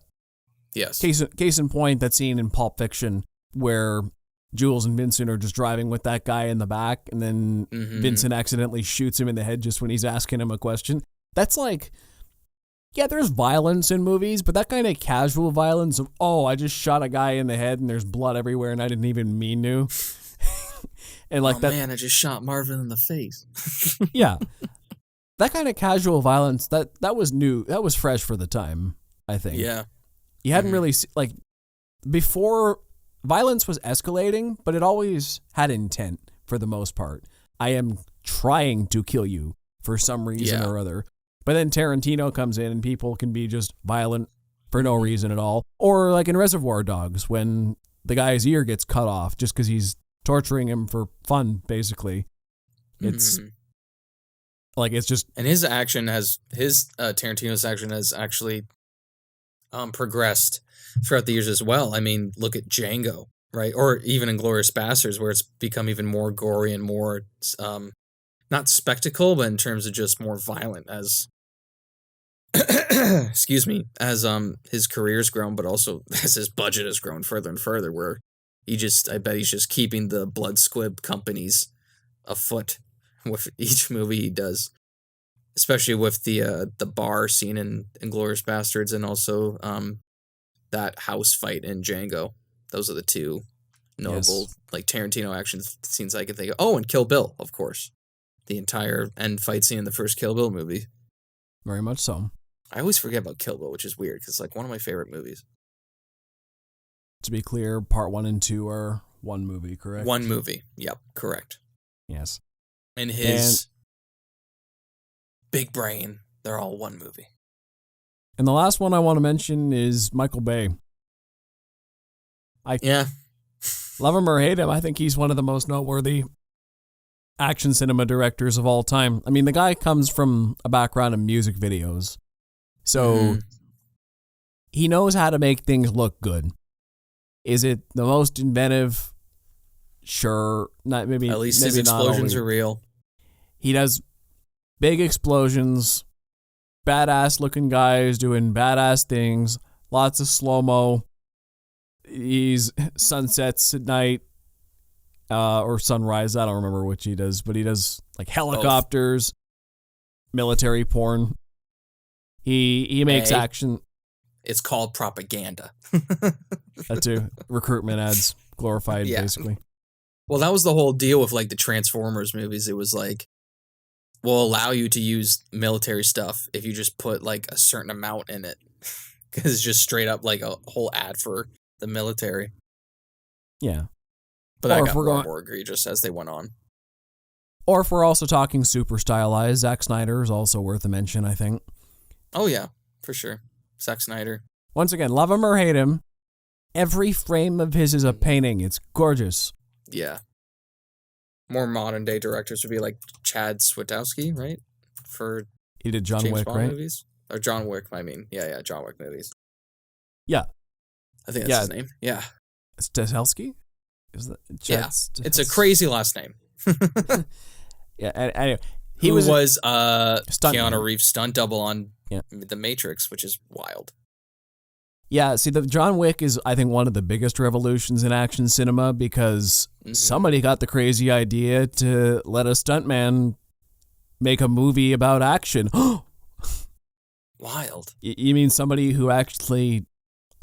Yes. Case in point, that scene in Pulp Fiction where Jules and Vincent are just driving with that guy in the back, and then Vincent accidentally shoots him in the head just when he's asking him a question. That's like, yeah, there's violence in movies, but that kind of casual violence of, oh, I just shot a guy in the head and there's blood everywhere and I didn't even mean to. And like man, I just shot Marvin in the face. Yeah. That kind of casual violence, that was new. That was fresh for the time, I think. Yeah. You hadn't really, like, before, violence was escalating, but it always had intent for the most part. I am trying to kill you for some reason or other. But then Tarantino comes in and people can be just violent for no reason at all. Or like in Reservoir Dogs, when the guy's ear gets cut off just because he's torturing him for fun, basically. It's like, it's just... And his action has, Tarantino's action has actually progressed throughout the years as well. I mean, look at Django, right? Or even Inglourious Basterds, where it's become even more gory and more, not spectacle, but in terms of just more violent as... excuse me, as his career's grown, but also as his budget has grown further and further, where I bet he's just keeping the blood squib companies afoot with each movie he does, especially with the bar scene in Inglourious Basterds and also that house fight in Django. Those are the two notable like Tarantino action scenes I can think of. Oh, and Kill Bill, of course, the entire end fight scene in the first Kill Bill movie. Very much so. I always forget about Kill Bill, which is weird because it's like one of my favorite movies. To be clear, part 1 and 2 are one movie, correct? One movie. Yep, correct. Yes. And his big brain, they're all one movie. And the last one I want to mention is Michael Bay. Love him or hate him, I think he's one of the most noteworthy action cinema directors of all time. I mean, the guy comes from a background in music videos. So he knows how to make things look good. Is it the most inventive? Sure. Not maybe. At least maybe his explosions are real. He does big explosions, badass looking guys doing badass things, lots of slow-mo. He's sunsets at night. Or sunrise, I don't remember which he does, but he does like helicopters, military porn. He makes action. It's called propaganda. That too. Recruitment ads, glorified basically. Well, that was the whole deal with like the Transformers movies. It was like, we'll allow you to use military stuff if you just put like a certain amount in it. Because it's just straight up like a whole ad for the military. Yeah. But that got more egregious as they went on. Or if we're also talking super stylized, Zack Snyder is also worth a mention, I think. Oh, yeah, for sure. Zack Snyder. Once again, love him or hate him, every frame of his is a painting. It's gorgeous. Yeah. More modern day directors would be like Chad Switowski, right? For he did John James Wick, Bond right? Movies? Or John Wick, I mean. Yeah, John Wick movies. Yeah. I think that's his name. Yeah. Stahelski? Is that, Yeah, it's a crazy last name. Yeah, anyway, He was stunt Keanu man. Reeves' stunt double on The Matrix, which is wild. Yeah, see, the John Wick is, I think, one of the biggest revolutions in action cinema because somebody got the crazy idea to let a stuntman make a movie about action. Wild. You mean somebody who actually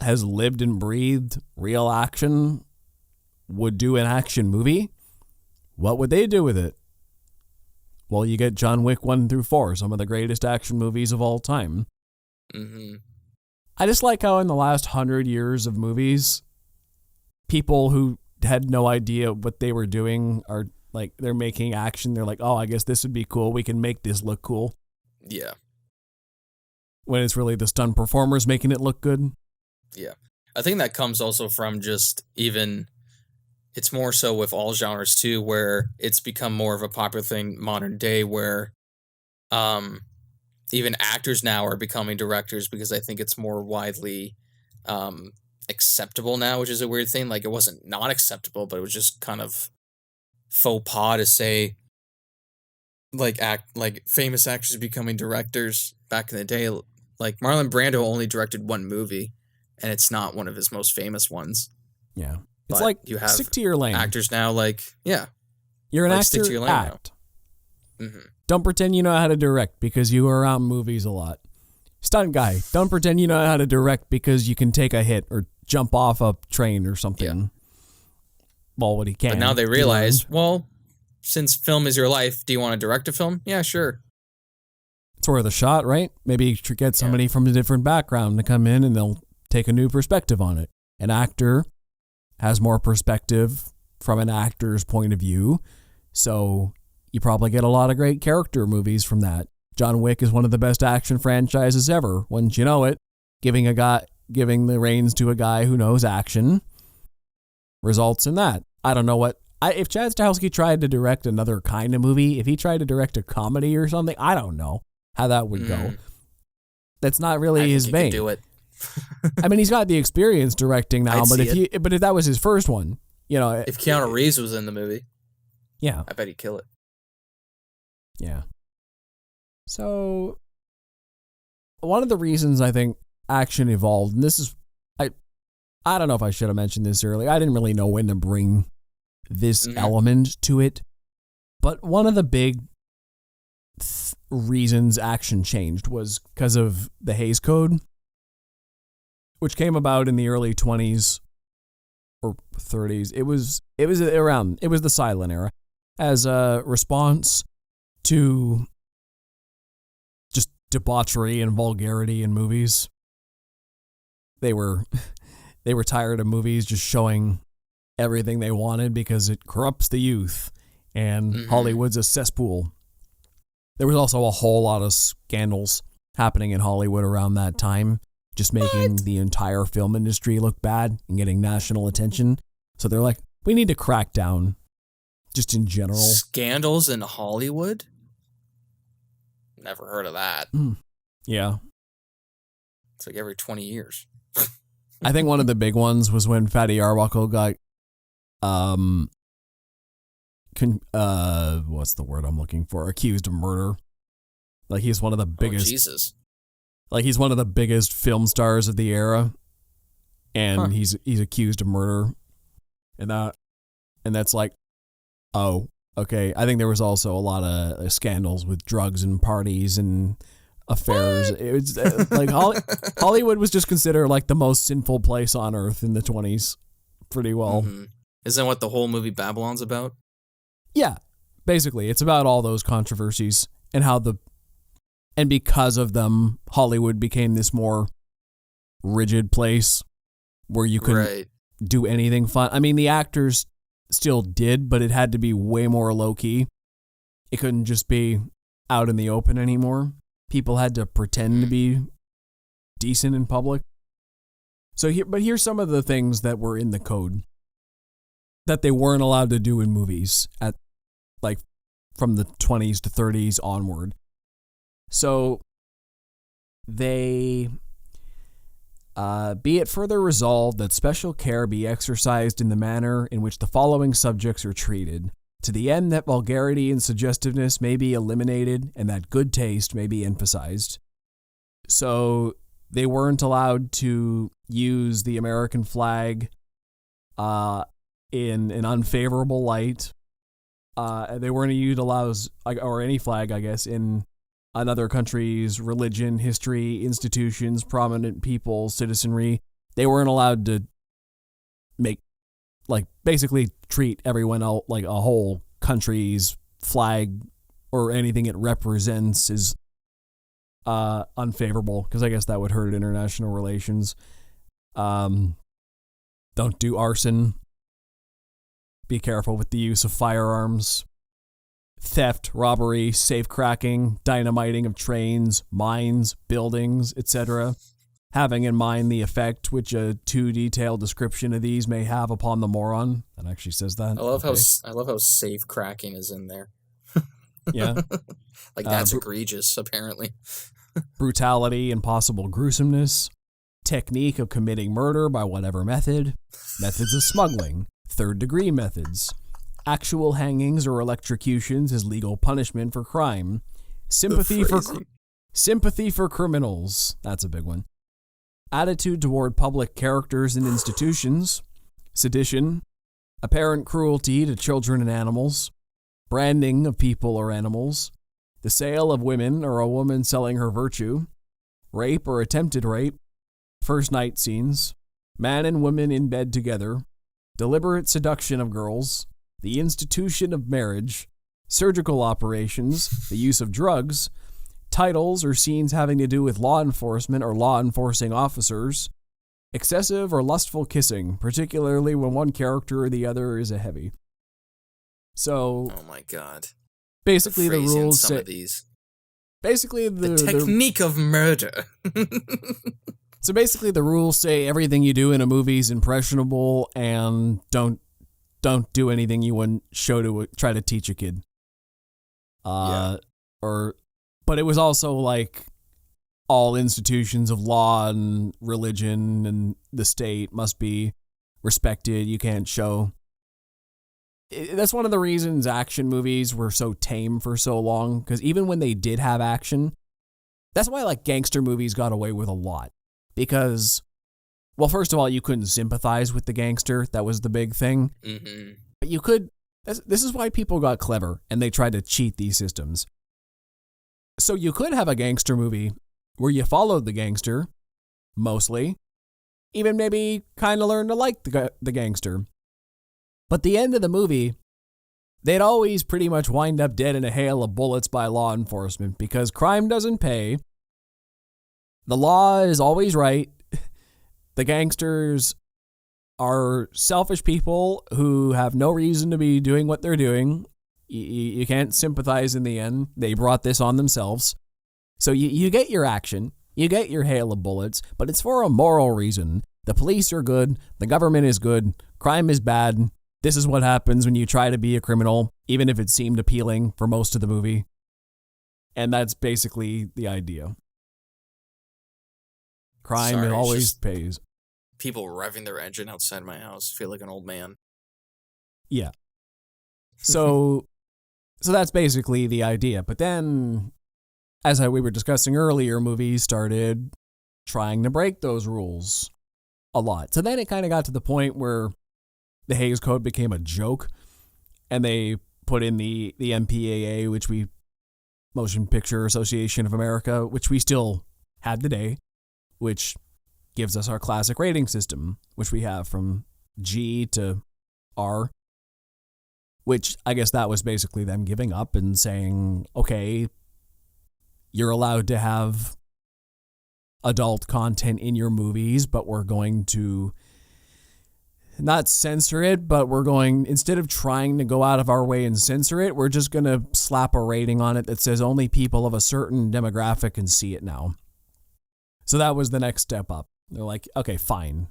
has lived and breathed real action would do an action movie? What would they do with it? Well, you get John Wick 1 through 4, some of the greatest action movies of all time. Mm-hmm. I just like how in the last 100 years of movies, people who had no idea what they were doing are like, they're making action. They're like, oh, I guess this would be cool. We can make this look cool. Yeah. When it's really the stunt performers making it look good. Yeah. I think that comes also from just even, it's more so with all genres too, where it's become more of a popular thing modern day where even actors now are becoming directors because I think it's more widely acceptable now, which is a weird thing. Like, it wasn't not acceptable, but it was just kind of faux pas to say like famous actors becoming directors back in the day. Like Marlon Brando only directed one movie, and it's not one of his most famous ones. Yeah. It's But like, you have stick to your lane. actors now, like, yeah. You're an like, actor, stick to your lane act. Mm-hmm. Don't pretend you know how to direct because you are around movies a lot. Stunt guy, don't pretend you know how to direct because you can take a hit or jump off a train or something. Yeah. Well, what he can. But now they realize, well, since film is your life, do you want to direct a film? Yeah, sure. It's worth a shot, right? Maybe get somebody from a different background to come in and they'll take a new perspective on it. An actor has more perspective from an actor's point of view, so you probably get a lot of great character movies from that. John Wick is one of the best action franchises ever. Wouldn't you know it? Giving the reins to a guy who knows action results in that. I don't know what. If Chad Stahelski tried to direct another kind of movie, if he tried to direct a comedy or something, I don't know how that would go. That's not really his vein. Do it. I mean, he's got the experience directing now, but if that was his first one, if Keanu Reeves was in the movie, yeah, I bet he'd kill it. Yeah. So, one of the reasons I think action evolved, and this is, I don't know if I should have mentioned this earlier. I didn't really know when to bring this element to it, but one of the big reasons action changed was because of the Hays Code, which came about in the early 20s or 30s. It was the silent era as a response to just debauchery and vulgarity in movies. They were tired of movies just showing everything they wanted because it corrupts the youth, and Hollywood's a cesspool. There was also a whole lot of scandals happening in Hollywood around that time, just making the entire film industry look bad and getting national attention. So they're like, we need to crack down just in general. Scandals in Hollywood? Never heard of that. Yeah. It's like every 20 years. I think one of the big ones was when Fatty Arbuckle got, what's the word I'm looking for? Accused of murder. Like, he's one of the biggest. Oh, Jesus. Like, he's one of the biggest film stars of the era, and he's accused of murder, and that's like, oh, okay. I think there was also a lot of scandals with drugs and parties and affairs. It was like Hollywood was just considered like the most sinful place on earth in the 20s, pretty well. Isn't that what the whole movie Babylon's about? Yeah, basically, it's about all those controversies and how and because of them, Hollywood became this more rigid place where you couldn't do anything fun. I mean, the actors still did, but it had to be way more low-key. It couldn't just be out in the open anymore. People had to pretend to be decent in public. But here's some of the things that were in the code that they weren't allowed to do in movies at, like, from the 20s to 30s onward. So they Be it further resolved that special care be exercised in the manner in which the following subjects are treated, to the end that vulgarity and suggestiveness may be eliminated and that good taste may be emphasized. So they weren't allowed to use the American flag in an unfavorable light. They weren't allowed, or any flag, I guess, in another country's religion, history, institutions, prominent people, citizenry. They weren't allowed to basically treat everyone else like a whole country's flag or anything it represents is unfavorable, because I guess that would hurt international relations. Don't do arson. Be careful with the use of firearms. Theft, robbery, safe cracking, dynamiting of trains, mines, buildings, etc. Having in mind the effect which a too detailed description of these may have upon the moron. That actually says that. I love how safe cracking is in there. Yeah. That's egregious, apparently. Brutality and possible gruesomeness. Technique of committing murder by whatever method. Methods of smuggling. Third-degree methods. Actual hangings or electrocutions as legal punishment for crime. Sympathy for criminals. That's a big one. Attitude toward public characters and institutions. Sedition. Apparent cruelty to children and animals. Branding of people or animals. The sale of women or a woman selling her virtue. Rape or attempted rape. First night scenes. Man and woman in bed together. Deliberate seduction of girls. The institution of marriage, surgical operations, the use of drugs, titles or scenes having to do with law enforcement or law enforcing officers, excessive or lustful kissing, particularly when one character or the other is a heavy. So, oh my god! Basically, the rules say basically the technique of murder. So basically, the rules say everything you do in a movie is impressionable, and don't do anything you wouldn't try to teach a kid. But it was also like all institutions of law and religion and the state must be respected. You can't show. That's one of the reasons action movies were so tame for so long, because even when they did have action, that's why like gangster movies got away with a lot. Because, well, first of all, you couldn't sympathize with the gangster. That was the big thing. Mm-hmm. But you could. This is why people got clever and they tried to cheat these systems. So you could have a gangster movie where you followed the gangster, mostly, even maybe kind of learn to like the gangster. But the end of the movie, they'd always pretty much wind up dead in a hail of bullets by law enforcement, because crime doesn't pay. The law is always right. The gangsters are selfish people who have no reason to be doing what they're doing. You can't sympathize in the end. They brought this on themselves. So you get your action. You get your hail of bullets, but it's for a moral reason. The police are good. The government is good. Crime is bad. This is what happens when you try to be a criminal, even if it seemed appealing for most of the movie. And that's basically the idea. Crime always pays. People revving their engine outside my house. I feel like an old man. Yeah. So that's basically the idea. But then, as we were discussing earlier, movies started trying to break those rules a lot. So then it kind of got to the point where the Hays Code became a joke, and they put in the MPAA, Motion Picture Association of America, which we still have today, which gives us our classic rating system, which we have from G to R, which I guess that was basically them giving up and saying, okay, you're allowed to have adult content in your movies, but we're going to not censor it, but instead of trying to go out of our way and censor it, we're just going to slap a rating on it that says only people of a certain demographic can see it now. So that was the next step up. They're like, okay, fine.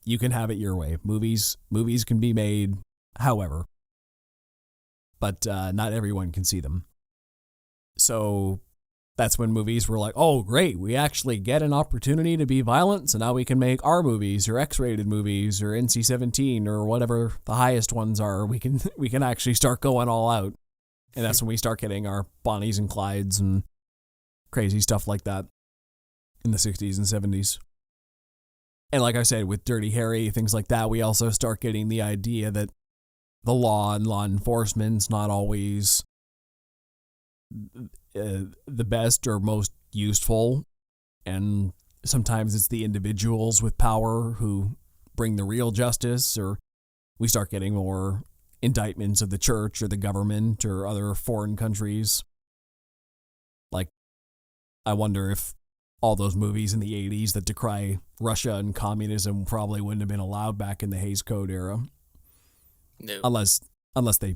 You can have it your way. Movies can be made however, but not everyone can see them. So that's when movies were like, oh, great, we actually get an opportunity to be violent, so now we can make R movies or X-rated movies or NC-17 or whatever the highest ones are. We can actually start going all out. And that's when we start getting our Bonnies and Clydes and crazy stuff like that in the 60s and 70s. And like I said, with Dirty Harry, things like that, we also start getting the idea that the law and law enforcement's not always the best or most useful, and sometimes it's the individuals with power who bring the real justice, or we start getting more indictments of the church or the government or other foreign countries. Like, I wonder if all those movies in the 80s that decry Russia and communism probably wouldn't have been allowed back in the Hays Code era. No. Unless they,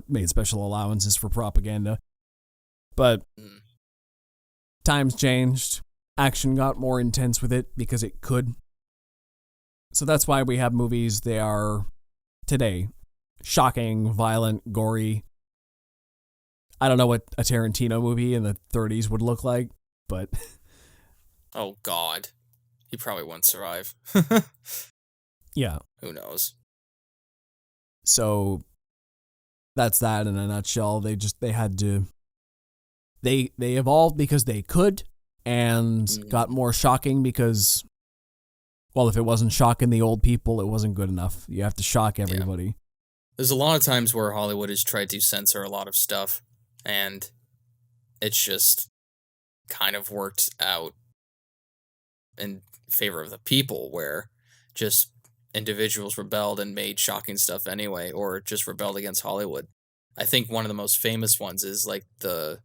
made special allowances for propaganda. But times changed. Action got more intense with it because it could. So that's why we have movies they are today. Shocking, violent, gory. I don't know what a Tarantino movie in the 30s would look like, but... Oh, God. He probably wouldn't survive. Yeah. Who knows? So that's that in a nutshell. They had to... They evolved because they could, and got more shocking because, well, if it wasn't shocking the old people, it wasn't good enough. You have to shock everybody. Yeah. There's a lot of times where Hollywood has tried to censor a lot of stuff, and it's just kind of worked out in favor of the people, where just individuals rebelled and made shocking stuff anyway, or just rebelled against Hollywood. I think one of the most famous ones is like the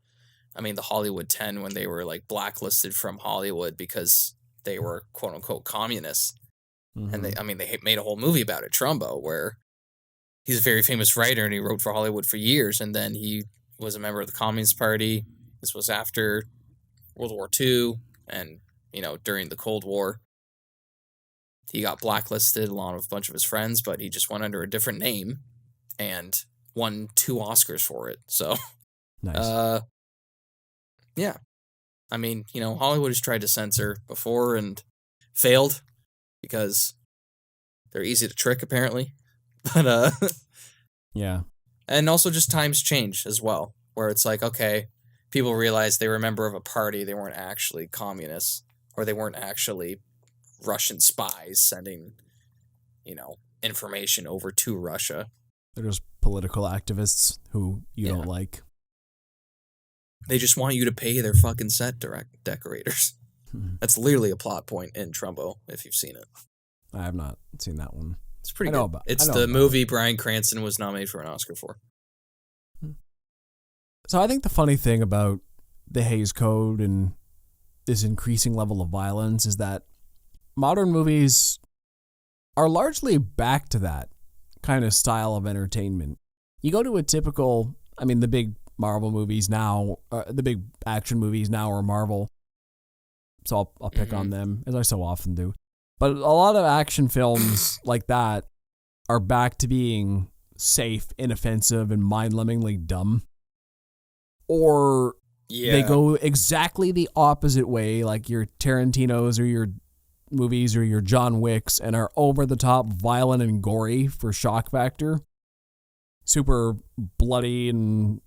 Hollywood 10, when they were like blacklisted from Hollywood because they were quote unquote communists. Mm-hmm. And they made a whole movie about it, Trumbo, where he's a very famous writer and he wrote for Hollywood for years. And then he was a member of the Communist Party. This was after World War II and, during the Cold War. He got blacklisted along with a bunch of his friends, but he just went under a different name and won 2 Oscars for it. So, nice. Yeah. Hollywood has tried to censor before and failed because they're easy to trick, apparently. But, yeah. And also just times change as well, where it's like, okay, people realize they were a member of a party, they weren't actually communists, or they weren't actually Russian spies sending, information over to Russia. They're just political activists who you don't like. They just want you to pay their fucking set decorators. That's literally a plot point in Trumbo, if you've seen it. I have not seen that one. It's pretty good. It's the movie Bryan Cranston was nominated for an Oscar for. So I think the funny thing about the Hays Code and this increasing level of violence is that modern movies are largely back to that kind of style of entertainment. You go to a typical, the big Marvel movies now, the big action movies now are Marvel, so I'll pick on them, as I so often do. But a lot of action films like that are back to being safe, inoffensive, and mind-numbingly dumb. Or they go exactly the opposite way, like your Tarantinos or your movies or your John Wicks, and are over-the-top violent and gory for shock factor. Super bloody and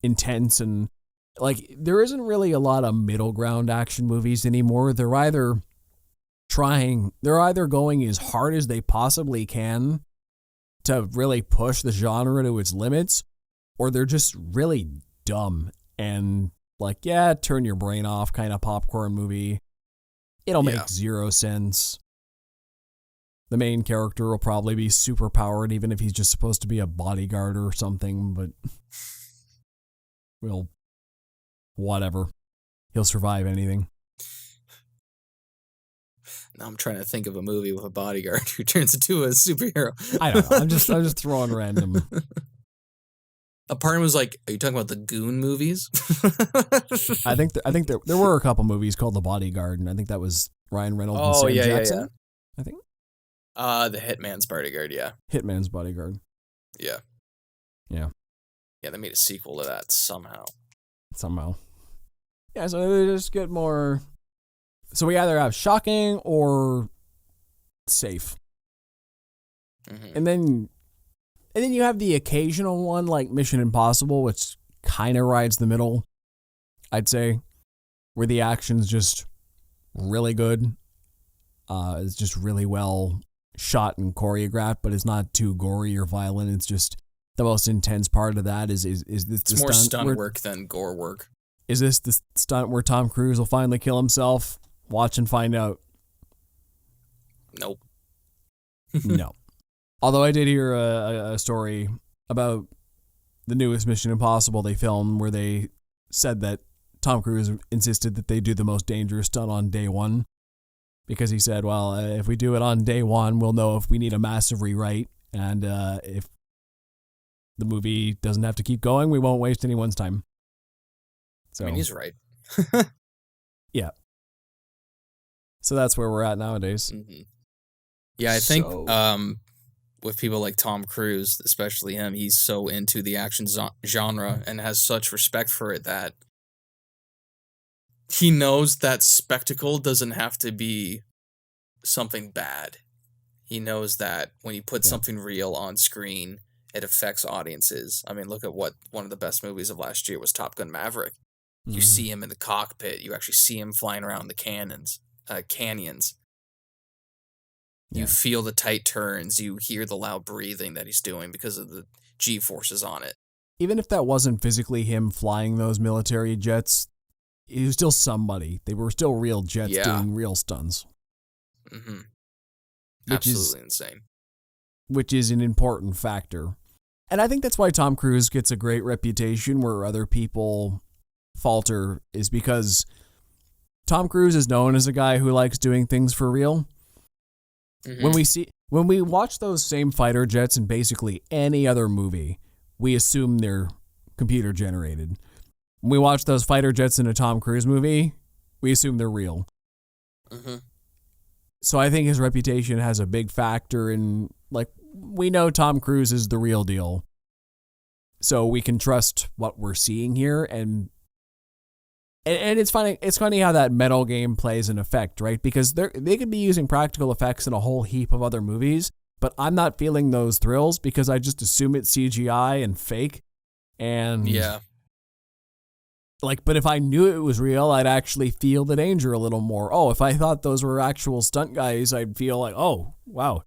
intense, and there isn't really a lot of middle ground action movies anymore. They're either going as hard as they possibly can to really push the genre to its limits, or they're just really dumb and turn your brain off kind of popcorn movie. It'll make zero sense. The main character will probably be super powered, even if he's just supposed to be a bodyguard or something, but well, whatever. He'll survive anything. Now I'm trying to think of a movie with a bodyguard who turns into a superhero. I don't know. I'm just throwing random. A partner was like, "Are you talking about the Goon movies?" I think there were a couple movies called The Bodyguard, and I think that was Ryan Reynolds and Sam Jackson. Yeah. I think. The Hitman's Bodyguard, yeah. Hitman's Bodyguard. Yeah. Yeah. Yeah, they made a sequel to that somehow. Yeah, so they just get more. So we either have shocking or safe. Mm-hmm. And then you have the occasional one like Mission Impossible, which kind of rides the middle, I'd say, where the action's just really good. It's just really well shot and choreographed, but it's not too gory or violent. It's just the most intense part of that is this it's more stunt work than gore work. Is this the stunt where Tom Cruise will finally kill himself? Watch and find out. Nope. No. Although I did hear a story about the newest Mission Impossible they filmed where they said that Tom Cruise insisted that they do the most dangerous stunt on day one because he said, well, if we do it on day one, we'll know if we need a massive rewrite, and if the movie doesn't have to keep going, we won't waste anyone's time. So, I mean, he's right. Yeah. So that's where we're at nowadays. Mm-hmm. Yeah, I think with people like Tom Cruise, especially him, he's so into the action genre and has such respect for it that he knows that spectacle doesn't have to be something bad. He knows that when you put something real on screen, it affects audiences. I mean, look at what one of the best movies of last year was, Top Gun Maverick. You see him in the cockpit. You actually see him flying around the canyons. You feel the tight turns. You hear the loud breathing that he's doing because of the G-forces on it. Even if that wasn't physically him flying those military jets, he was still somebody. They were still real jets doing real stunts. Mm-hmm. Absolutely insane. Which is an important factor. And I think that's why Tom Cruise gets a great reputation where other people falter, is because Tom Cruise is known as a guy who likes doing things for real. Mm-hmm. When we watch those same fighter jets in basically any other movie, we assume they're computer generated. When we watch those fighter jets in a Tom Cruise movie, we assume they're real. Mm-hmm. So I think his reputation has a big factor in, like, we know Tom Cruise is the real deal. So we can trust what we're seeing here, and it's funny how that metal game plays an effect, right? Because they could be using practical effects in a whole heap of other movies, but I'm not feeling those thrills because I just assume it's CGI and fake. And but if I knew it was real, I'd actually feel the danger a little more. Oh, if I thought those were actual stunt guys, I'd feel like, oh, wow,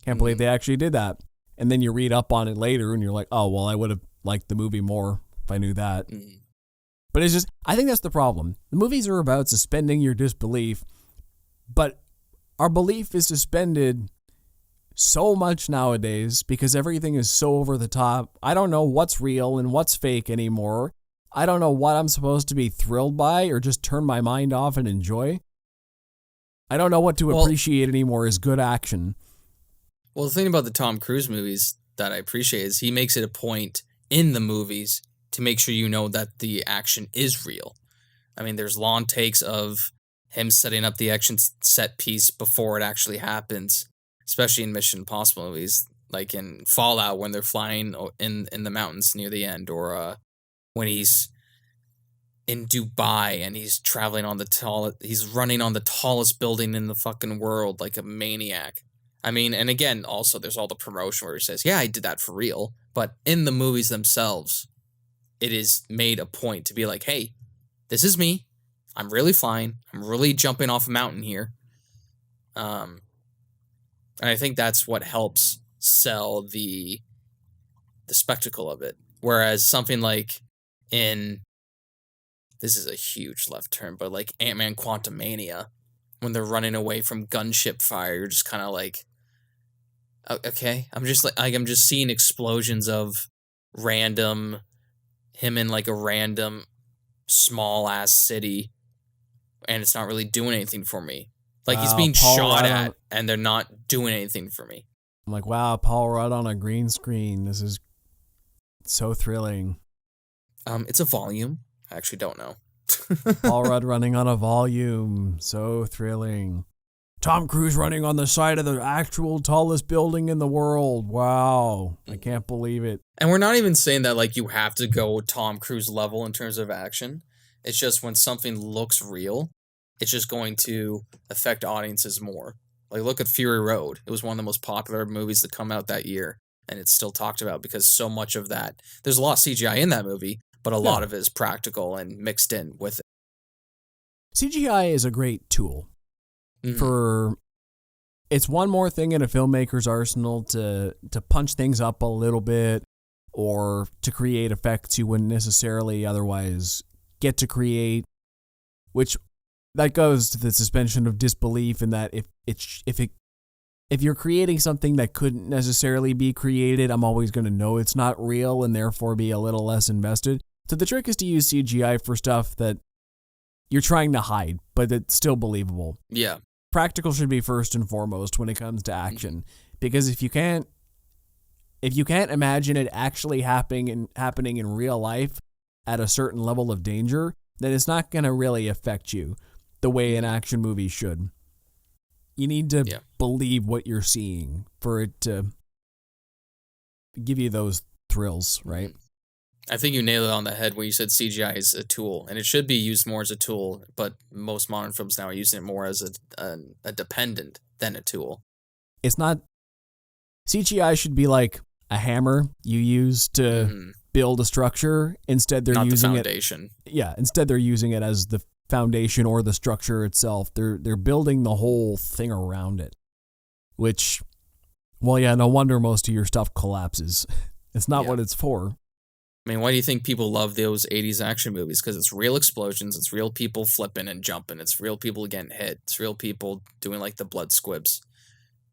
can't believe they actually did that. And then you read up on it later and you're like, oh, well, I would have liked the movie more if I knew that. But it's just, I think that's the problem. The movies are about suspending your disbelief, but our belief is suspended so much nowadays because everything is so over the top. I don't know what's real and what's fake anymore. I don't know what I'm supposed to be thrilled by or just turn my mind off and enjoy. I don't know what to appreciate anymore as good action. Well, the thing about the Tom Cruise movies that I appreciate is he makes it a point in the movies to make sure you know that the action is real. I mean, there's long takes of him setting up the action set piece before it actually happens, especially in Mission Impossible movies, like in Fallout when they're flying in the mountains near the end, or when he's in Dubai and he's traveling on he's running on the tallest building in the fucking world like a maniac. I mean, and again, also there's all the promotion where he says, yeah, I did that for real. But in the movies themselves, it is made a point to be like, hey, this is me. I'm really flying. I'm really jumping off a mountain here. And I think that's what helps sell the spectacle of it. Whereas something like this is a huge left turn, but like Ant-Man Quantumania, when they're running away from gunship fire, you're just kind of like, okay, I'm just seeing explosions of him in like a random small ass city, and it's not really doing anything for me. Like he's being shot at, and they're not doing anything for me. I'm like, wow, Paul Rudd on a green screen. This is so thrilling. It's a volume. I actually don't know. Paul Rudd running on a volume. So thrilling. Tom Cruise running on the side of the actual tallest building in the world. Wow. I can't believe it. And we're not even saying that like you have to go Tom Cruise level in terms of action. It's just when something looks real, it's just going to affect audiences more. Like, look at Fury Road. It was one of the most popular movies that come out that year, and it's still talked about because so much of that, there's a lot of CGI in that movie, but a lot of it is practical and mixed in with it. CGI is a great tool for... It's one more thing in a filmmaker's arsenal to punch things up a little bit or to create effects you wouldn't necessarily otherwise get to create, which that goes to the suspension of disbelief in that if you're creating something that couldn't necessarily be created, I'm always going to know it's not real and therefore be a little less invested. So the trick is to use CGI for stuff that you're trying to hide, but it's still believable. Yeah. Practical should be first and foremost when it comes to action, because if you can't imagine it actually happening in real life at a certain level of danger, then it's not going to really affect you the way an action movie should. You need to believe what you're seeing for it to give you those thrills, right? I think you nailed it on the head when you said CGI is a tool, and it should be used more as a tool, but most modern films now are using it more as a dependent than a tool. It's not... CGI should be like a hammer you use to build a structure. Instead, they're using the foundation. Instead they're using it as the foundation or the structure itself. They're building the whole thing around it, which, well, yeah, no wonder most of your stuff collapses. It's not what it's for. I mean, why do you think people love those 80s action movies? Because it's real explosions, it's real people flipping and jumping, it's real people getting hit, it's real people doing like the blood squibs.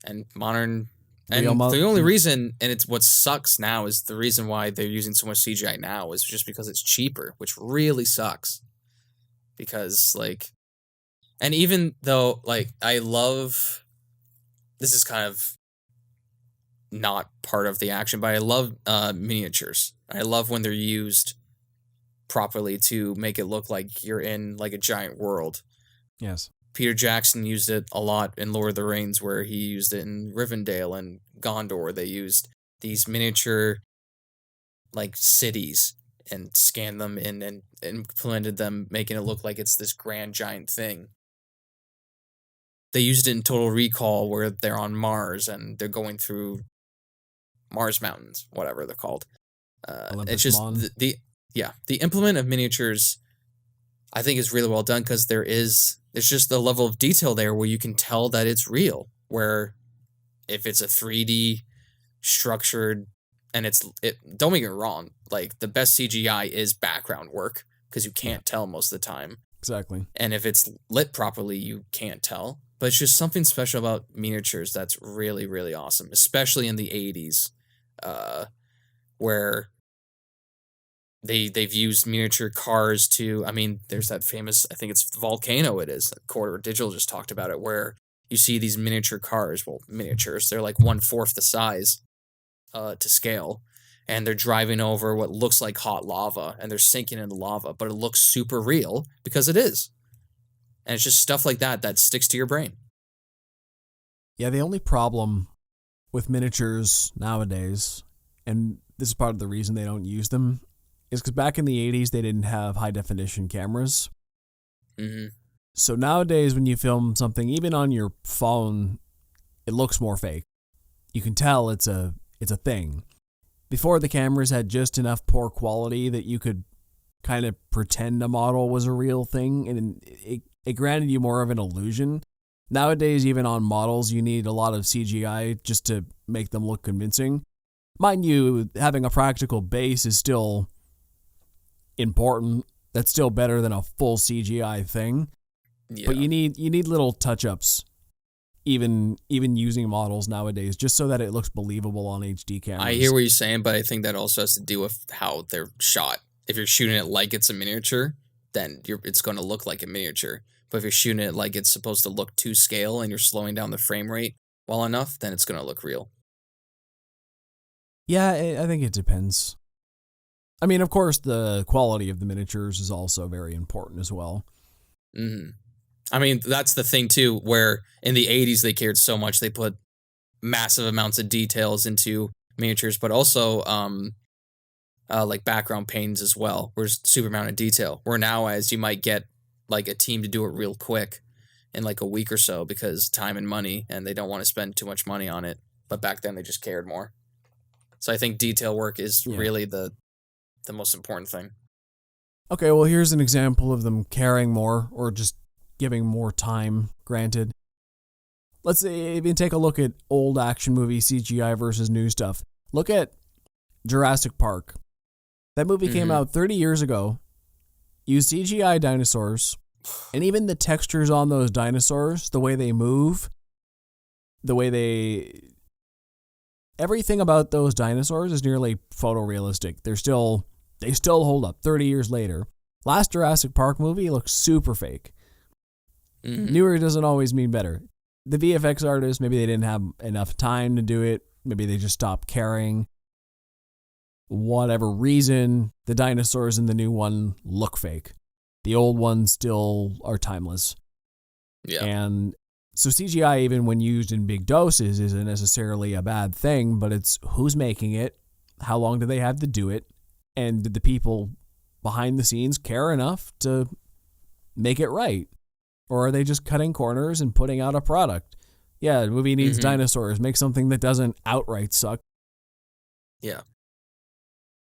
And modern... And the only reason, and it's what sucks now, is the reason why they're using so much CGI now is just because it's cheaper, which really sucks. Because, like... And even though, like, I love... This is kind of not part of the action, but I love miniatures. I love when they're used properly to make it look like you're in like a giant world. Yes. Peter Jackson used it a lot in Lord of the Rings, where he used it in Rivendell and Gondor. They used these miniature like cities and scanned them in and implemented them, making it look like it's this grand giant thing. They used it in Total Recall, where they're on Mars and they're going through Mars Mountains, whatever they're called. It's just the implement of miniatures, I think, is really well done, because there's just the level of detail there where you can tell that it's real. Where if it's a 3D structured, and don't make it wrong, like the best CGI is background work, because you can't tell most of the time. Exactly. And if it's lit properly, you can't tell. But it's just something special about miniatures that's really, really awesome, especially in the 80s. Where they've used miniature cars to, I mean, there's that famous, I think it's Volcano, Quarter Digital just talked about it, where you see these miniature cars, well, miniatures, they're like 1/4 the size to scale, and they're driving over what looks like hot lava, and they're sinking in the lava, but it looks super real because it is. And it's just stuff like that sticks to your brain. Yeah, the only problem with miniatures nowadays, and this is part of the reason they don't use them, is because back in the 80s, they didn't have high-definition cameras. Mm-hmm. So nowadays, when you film something, even on your phone, it looks more fake. You can tell it's a thing. Before, the cameras had just enough poor quality that you could kind of pretend a model was a real thing, and it granted you more of an illusion. Nowadays, even on models, you need a lot of CGI just to make them look convincing. Mind you, having a practical base is still important. That's still better than a full CGI thing. Yeah. But you need little touch-ups, even using models nowadays, just so that it looks believable on HD cameras. I hear what you're saying, but I think that also has to do with how they're shot. If you're shooting it like it's a miniature, then it's going to look like a miniature. But if you're shooting it like it's supposed to look to scale and you're slowing down the frame rate well enough, then it's going to look real. Yeah, I think it depends. I mean, of course, the quality of the miniatures is also very important as well. Mm-hmm. I mean, that's the thing, too, where in the 80s they cared so much. They put massive amounts of details into miniatures, but also like background paintings as well. Where's super amount of detail. Where now, as you might get like a team to do it real quick in like a week or so because time and money, and they don't want to spend too much money on it. But back then they just cared more. So I think detail work is really the most important thing. Okay, well, here's an example of them caring more or just giving more time, granted. Let's say, even take a look at old action movie CGI versus new stuff. Look at Jurassic Park. That movie came out 30 years ago, used CGI dinosaurs, and even the textures on those dinosaurs, the way they move, everything about those dinosaurs is nearly photorealistic. They still hold up 30 years later. Last Jurassic Park movie looks super fake. Newer doesn't always mean better. The VFX artists, maybe they didn't have enough time to do it. Maybe they just stopped caring. Whatever reason, the dinosaurs in the new one look fake. The old ones still are timeless. Yeah. And so CGI, even when used in big doses, isn't necessarily a bad thing, but it's who's making it, how long do they have to do it, and did the people behind the scenes care enough to make it right? Or are they just cutting corners and putting out a product? Yeah, the movie needs dinosaurs. Make something that doesn't outright suck. Yeah.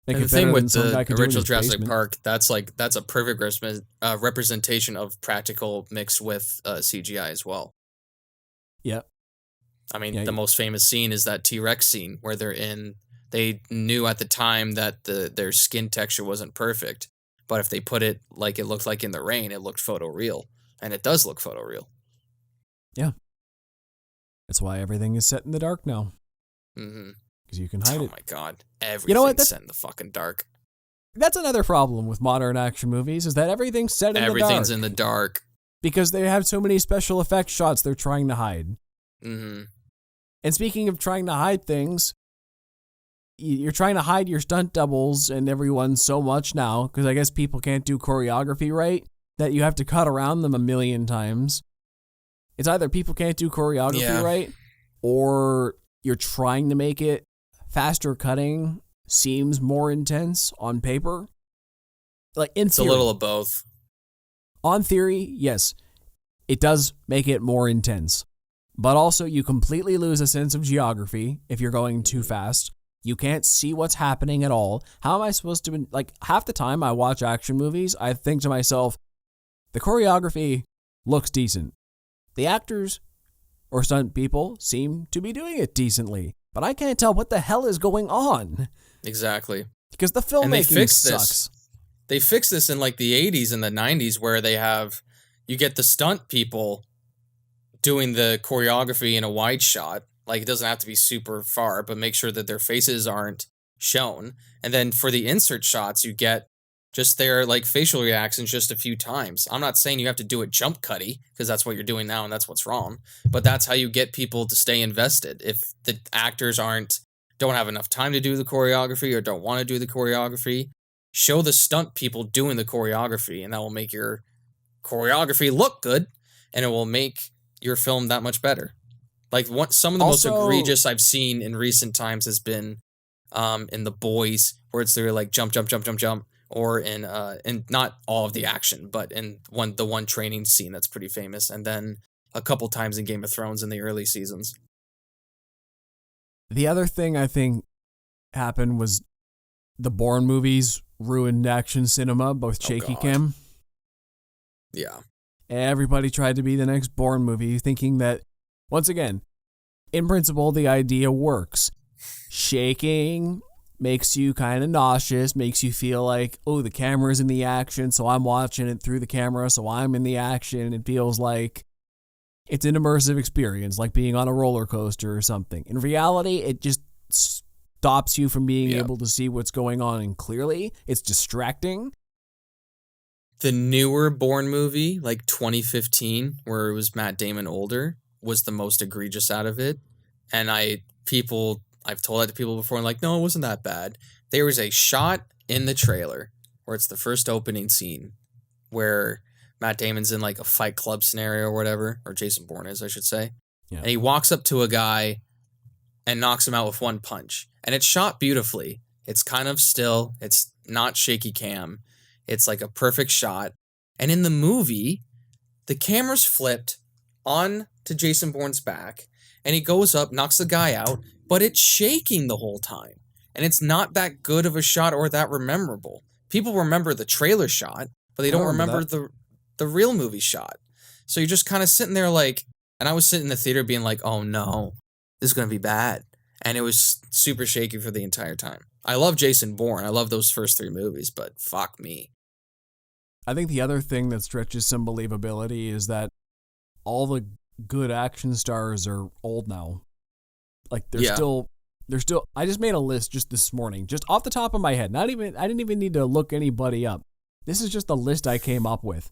Make and it the thing with the original Jurassic Park, that's a perfect representation of practical mixed with CGI as well. Yeah. I mean, the most famous scene is that T-Rex scene where they knew at the time that their skin texture wasn't perfect, but if they put it like it looked like in the rain, it looked photoreal, and it does look photoreal. Yeah. That's why everything is set in the dark now. Because you can hide it. Oh my god. Everything's set in the fucking dark. That's another problem with modern action movies, is that everything's set in the dark. Everything's in the dark. Because they have so many special effects shots they're trying to hide. And speaking of trying to hide things, you're trying to hide your stunt doubles and everyone so much now, because I guess people can't do choreography right, that you have to cut around them a million times. It's either people can't do choreography right, or you're trying to make it faster cutting seems more intense on paper. Like in theory, it's a little of both. On theory, yes, it does make it more intense. But also, you completely lose a sense of geography if you're going too fast. You can't see what's happening at all. How am I supposed to, like, half the time I watch action movies, I think to myself, the choreography looks decent. The actors or stunt people seem to be doing it decently, but I can't tell what the hell is going on. Exactly. Because the filmmaking sucks. They fixed this in like the 80s and the 90s where you get the stunt people doing the choreography in a wide shot. Like, it doesn't have to be super far, but make sure that their faces aren't shown. And then for the insert shots, you get just their like facial reactions just a few times. I'm not saying you have to do it jump cutty, because that's what you're doing now and that's what's wrong. But that's how you get people to stay invested. If the actors don't have enough time to do the choreography or don't want to do the choreography, show the stunt people doing the choreography, and that will make your choreography look good, and it will make your film that much better. Like, some of the most egregious I've seen in recent times has been in The Boys, where it's they're like jump, jump, jump, jump, jump, or in not all of the action, but in the one training scene that's pretty famous, and then a couple times in Game of Thrones in the early seasons. The other thing I think happened was the Bourne movies ruined action cinema, both shaky cam. Yeah. Everybody tried to be the next Bourne movie, thinking that, once again, in principle, the idea works. Shaking makes you kind of nauseous, makes you feel like, oh, the camera's in the action, so I'm watching it through the camera, so I'm in the action. It feels like it's an immersive experience, like being on a roller coaster or something. In reality, it just stops you from being able to see what's going on, and clearly, it's distracting. The newer Bourne movie, like 2015, where it was Matt Damon older, was the most egregious out of it. And I've told that to people before, and like, no, it wasn't that bad. There was a shot in the trailer where it's the first opening scene where Matt Damon's in like a Fight Club scenario or whatever, or Jason Bourne is, I should say. Yeah. And he walks up to a guy and knocks him out with one punch. And it's shot beautifully. It's kind of still. It's not shaky cam. It's like a perfect shot. And in the movie, the camera's flipped on to Jason Bourne's back, and he goes up, knocks the guy out, but it's shaking the whole time. And it's not that good of a shot or that memorable. People remember the trailer shot, but they don't remember the real movie shot. So you're just kind of sitting there like, and I was sitting in the theater being like, oh no, this is going to be bad. And it was super shaky for the entire time. I love Jason Bourne. I love those first 3 movies, but fuck me. I think the other thing that stretches some believability is that all the good action stars are old now. Like they're still I just made a list just this morning, just off the top of my head. I didn't even need to look anybody up. This is just a list I came up with.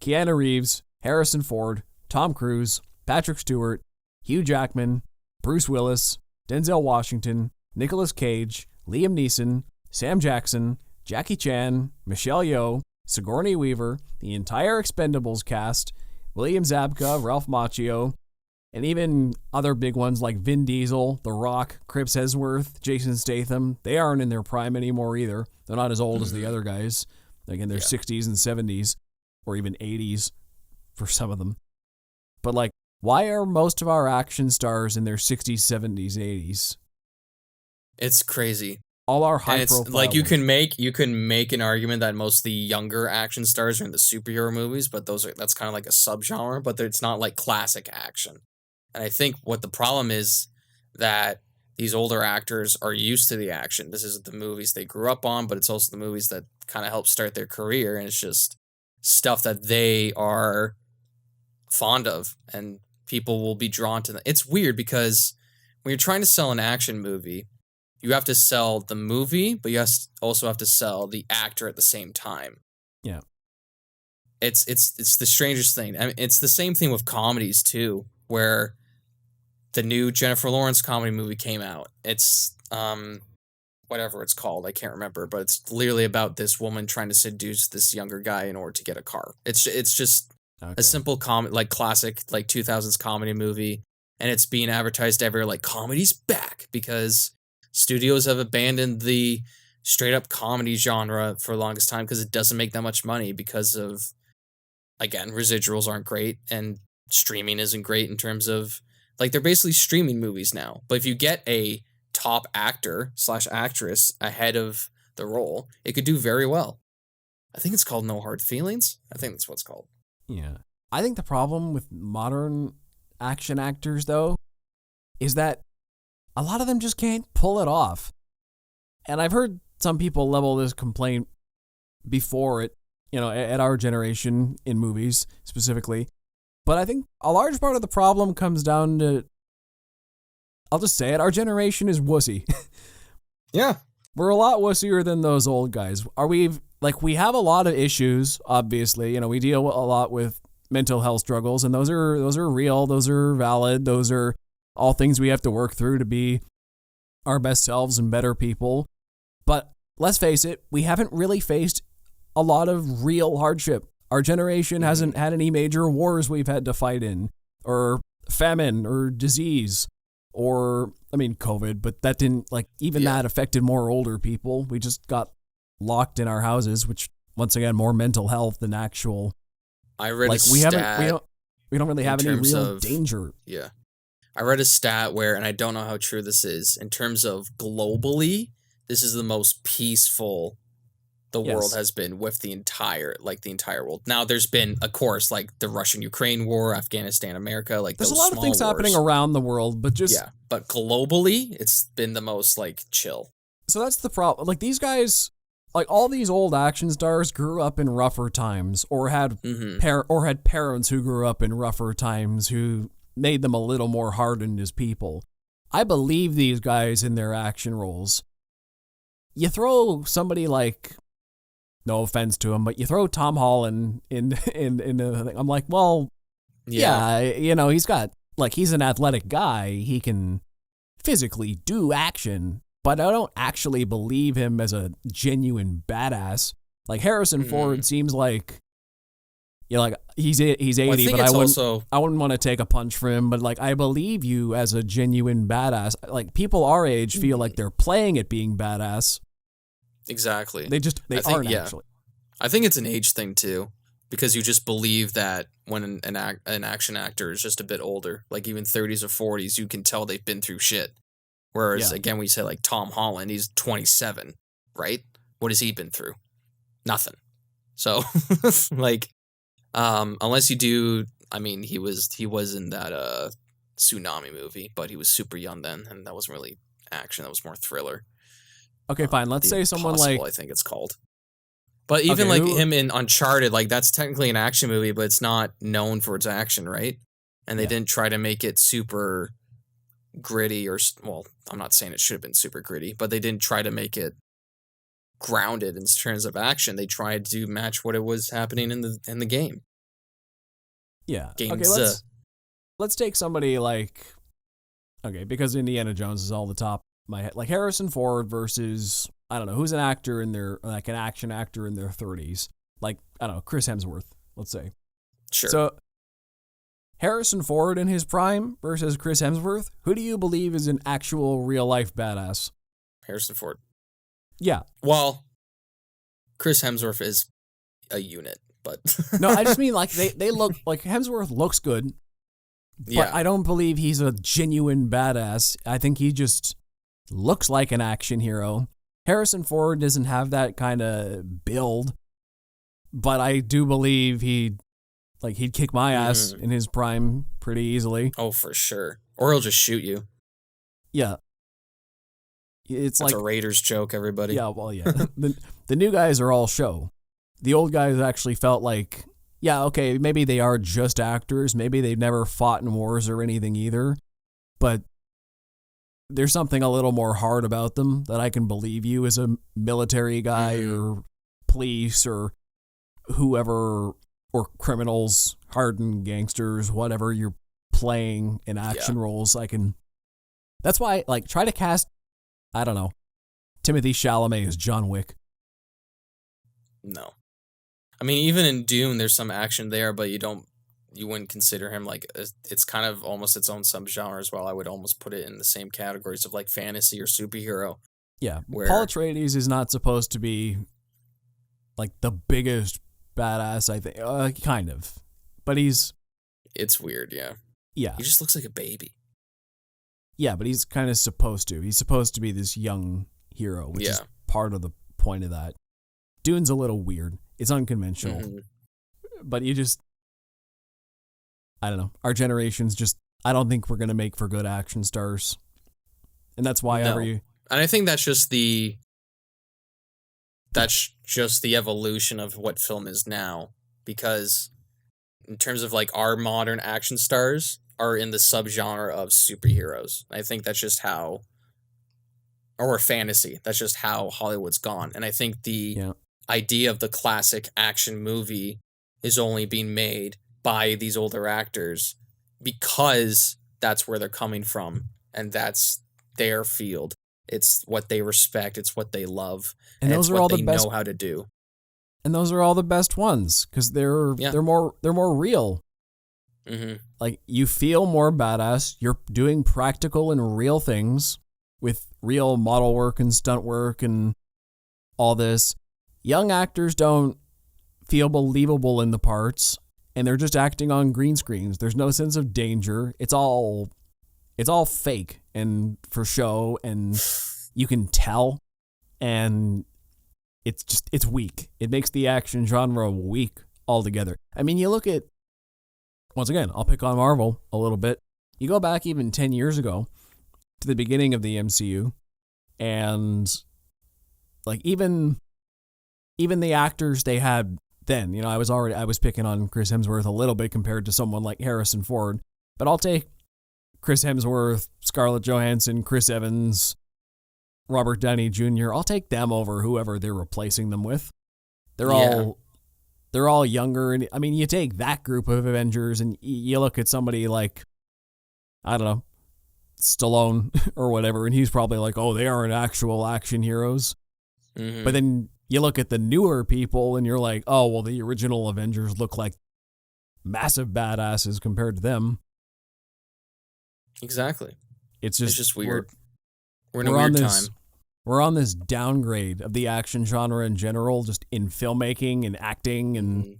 Keanu Reeves, Harrison Ford, Tom Cruise, Patrick Stewart, Hugh Jackman, Bruce Willis, Denzel Washington, Nicolas Cage, Liam Neeson, Sam Jackson, Jackie Chan, Michelle Yeoh, Sigourney Weaver, the entire Expendables cast, William Zabka, Ralph Macchio, and even other big ones like Vin Diesel, The Rock, Chris Hemsworth, Jason Statham. They aren't in their prime anymore either. They're not as old as the other guys, like in their 60s and 70s, or even 80s for some of them. But like, why are most of our action stars in their 60s, 70s, 80s? It's crazy. All our high profile. Like you can make an argument that most of the younger action stars are in the superhero movies, but that's kind of like a subgenre, but it's not like classic action. And I think what the problem is that these older actors are used to the action. This is the movies they grew up on, but it's also the movies that kind of help start their career, and it's just stuff that they are fond of, and people will be drawn to them. It's weird because when you're trying to sell an action movie, you have to sell the movie, but you also have to sell the actor at the same time. Yeah. It's the strangest thing. I mean, it's the same thing with comedies too, where the new Jennifer Lawrence comedy movie came out. It's whatever it's called, I can't remember, but it's literally about this woman trying to seduce this younger guy in order to get a car. It's just a simple like classic like 2000s comedy movie, and it's being advertised everywhere like comedy's back because studios have abandoned the straight up comedy genre for the longest time because it doesn't make that much money because of, again, residuals aren't great and streaming isn't great in terms of, like, they're basically streaming movies now. But if you get a top actor / actress ahead of the role, it could do very well. I think it's called No Hard Feelings. I think that's what it's called. Yeah. I think the problem with modern action actors, though, is that a lot of them just can't pull it off. And I've heard some people level this complaint before it, at our generation in movies specifically. But I think a large part of the problem comes down to, I'll just say it, our generation is wussy. Yeah. We're a lot wussier than those old guys. We have a lot of issues, obviously. We deal a lot with mental health struggles, and those are real, those are valid, those are all things we have to work through to be our best selves and better people. But let's face it, we haven't really faced a lot of real hardship. Our generation hasn't had any major wars we've had to fight in, or famine, or disease, or, COVID, but that didn't, that affected more older people. We just got locked in our houses, which, once again, more mental health than actual. I read a stat. We don't really have any real danger. Yeah. I read a stat where, and I don't know how true this is, in terms of globally, this is the most peaceful the world has been with the entire world. Now, there's been, of course, like the Russian-Ukraine war, Afghanistan, America, like there's those a lot of things wars happening around the world, but just... Yeah, but globally, it's been the most, chill. So that's the problem. Like, these guys, all these old action stars grew up in rougher times, or had parents who grew up in rougher times who made them a little more hardened as people. I believe these guys in their action roles. You throw somebody like, no offense to him, but you throw Tom Holland in the thing. I'm like, well, yeah, he's got, he's an athletic guy. He can physically do action, but I don't actually believe him as a genuine badass. Like Harrison Ford seems like you're like he's 80, Well, I think but it's I wouldn't want to take a punch from him. But like I believe you as a genuine badass. Like people our age feel like they're playing at being badass. Exactly. They aren't actually. I think it's an age thing too, because you just believe that when an action actor is just a bit older, like even 30s or 40s, you can tell they've been through shit. Whereas again, we say like Tom Holland, he's 27, right? What has he been through? Nothing. So like, unless you do, I mean, he was in that Tsunami movie, but he was super young then, and that wasn't really action. That was more thriller. Okay, fine. Let's say someone like I think it's called. But even him in Uncharted, like that's technically an action movie, but it's not known for its action, right? And they didn't try to make it super gritty I'm not saying it should have been super gritty, but they didn't try to make it grounded in terms of action. They tried to match what it was happening in the game. Yeah. Okay, let's take somebody like because Indiana Jones is all the top of my head. Like Harrison Ford versus I don't know, who's an actor in their like an action actor in their 30s. Like, I don't know, Chris Hemsworth, let's say. Sure. So Harrison Ford in his prime versus Chris Hemsworth, who do you believe is an actual real life badass? Harrison Ford. Yeah. Well, Chris Hemsworth is a unit, but no, I just mean like they look like Hemsworth looks good. But I don't believe he's a genuine badass. I think he just looks like an action hero. Harrison Ford doesn't have that kind of build, but I do believe he'd kick my ass in his prime pretty easily. Oh, for sure. Or he'll just shoot you. Yeah. That's like a Raiders joke, everybody. Yeah, well, yeah. The new guys are all show. The old guys actually felt like, yeah, okay, maybe they are just actors. Maybe they've never fought in wars or anything either. But there's something a little more hard about them that I can believe you as a military guy or police or whoever, or criminals, hardened gangsters, whatever you're playing in action roles. That's why, like, try to cast, I don't know, Timothée Chalamet as John Wick. No. I mean, even in Dune, there's some action there, but you wouldn't consider him like, it's kind of almost its own subgenre as well. I would almost put it in the same categories of like fantasy or superhero. Yeah. Paul Atreides is not supposed to be like the biggest badass, I think. Kind of. But it's weird, yeah. Yeah. He just looks like a baby. Yeah, but he's kind of supposed to. He's supposed to be this young hero, which is part of the point of that. Dune's a little weird. It's unconventional. Mm-hmm. But I don't know. Our generation's just, I don't think we're going to make for good action stars. And that's why And I think that's just the evolution of what film is now. Because in terms of like our modern action stars are in the subgenre of superheroes. I think that's just how, or fantasy. That's just how Hollywood's gone. And I think the idea of the classic action movie is only being made by these older actors because that's where they're coming from and that's their field. It's what they respect. It's what they love. And those are all the best, know how to do. And those are all the best ones because they're more real. Mm-hmm. Like you feel more badass. You're doing practical and real things with real model work and stunt work and all this. Young actors don't feel believable in the parts, and they're just acting on green screens. There's no sense of danger. It's all fake and for show, and you can tell, and it's weak. It makes the action genre weak altogether. I mean, you look at, once again, I'll pick on Marvel a little bit. You go back even 10 years ago to the beginning of the MCU, and like even the actors they had then, you know, I was picking on Chris Hemsworth a little bit compared to someone like Harrison Ford, but I'll take Chris Hemsworth, Scarlett Johansson, Chris Evans, Robert Downey Jr. I'll take them over whoever they're replacing them with. They're all younger, and I mean, you take that group of Avengers and you look at somebody like, I don't know, Stallone or whatever, and he's probably like, oh, they aren't actual action heroes. Mm-hmm. But then you look at the newer people and you're like, oh, well, the original Avengers look like massive badasses compared to them. Exactly. It's just weird. We're in a weird time. We're on this downgrade of the action genre in general, just in filmmaking and acting and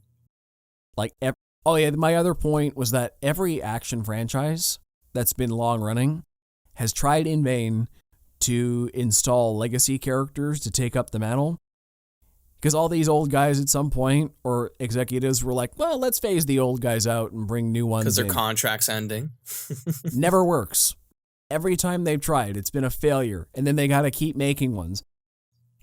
my other point was that every action franchise that's been long running has tried in vain to install legacy characters to take up the mantle. Because all these old guys at some point, or executives, were like, well, let's phase the old guys out and bring new ones in. Because their contract's ending. Never works. Every time they've tried, it's been a failure. And then they got to keep making ones.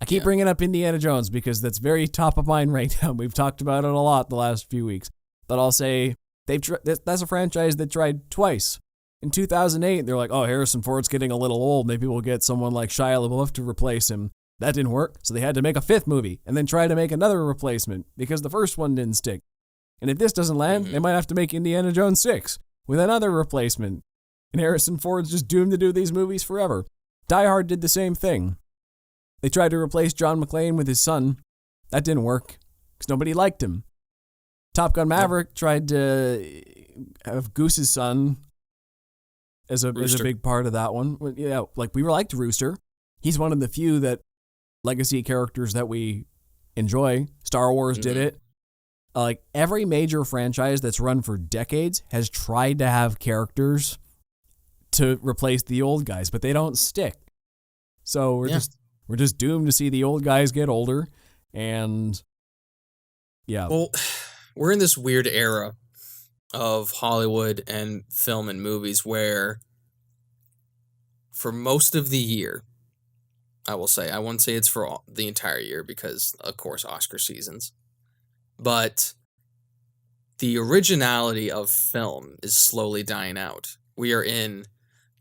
I keep bringing up Indiana Jones because that's very top of mind right now. We've talked about it a lot the last few weeks. But I'll say that's a franchise that tried twice. In 2008, they're like, oh, Harrison Ford's getting a little old. Maybe we'll get someone like Shia LaBeouf to replace him. That didn't work, so they had to make a fifth movie and then try to make another replacement because the first one didn't stick. And if this doesn't land, they might have to make Indiana Jones 6 with another replacement. And Harrison Ford's just doomed to do these movies forever. Die Hard did the same thing. They tried to replace John McClane with his son. That didn't work because nobody liked him. Top Gun Maverick tried to have Goose's son as a big part of that one. Yeah, like we liked Rooster. He's one of the few that legacy characters that we enjoy. Star Wars did it. Like every major franchise that's run for decades has tried to have characters to replace the old guys, but they don't stick. So we're just doomed to see the old guys get older. And yeah. Well, we're in this weird era of Hollywood and film and movies where for most of the year, I will say, I won't say it's for the entire year because, of course, Oscar seasons. But the originality of film is slowly dying out. We are in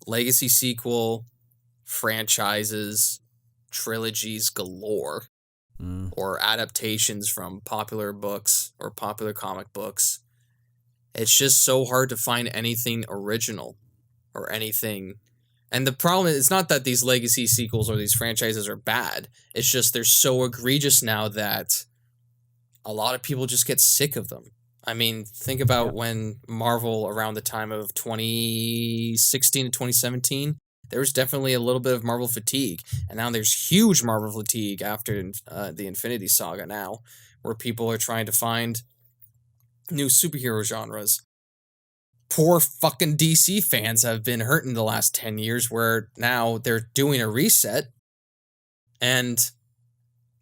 legacy sequel, franchises, trilogies galore, or adaptations from popular books or popular comic books. It's just so hard to find anything original or anything. And the problem is, it's not that these legacy sequels or these franchises are bad. It's just they're so egregious now that a lot of people just get sick of them. I mean, think about when Marvel, around the time of 2016 to 2017, there was definitely a little bit of Marvel fatigue. And now there's huge Marvel fatigue after the Infinity Saga now, where people are trying to find new superhero genres. Poor fucking DC fans have been hurt in the last 10 years where now they're doing a reset and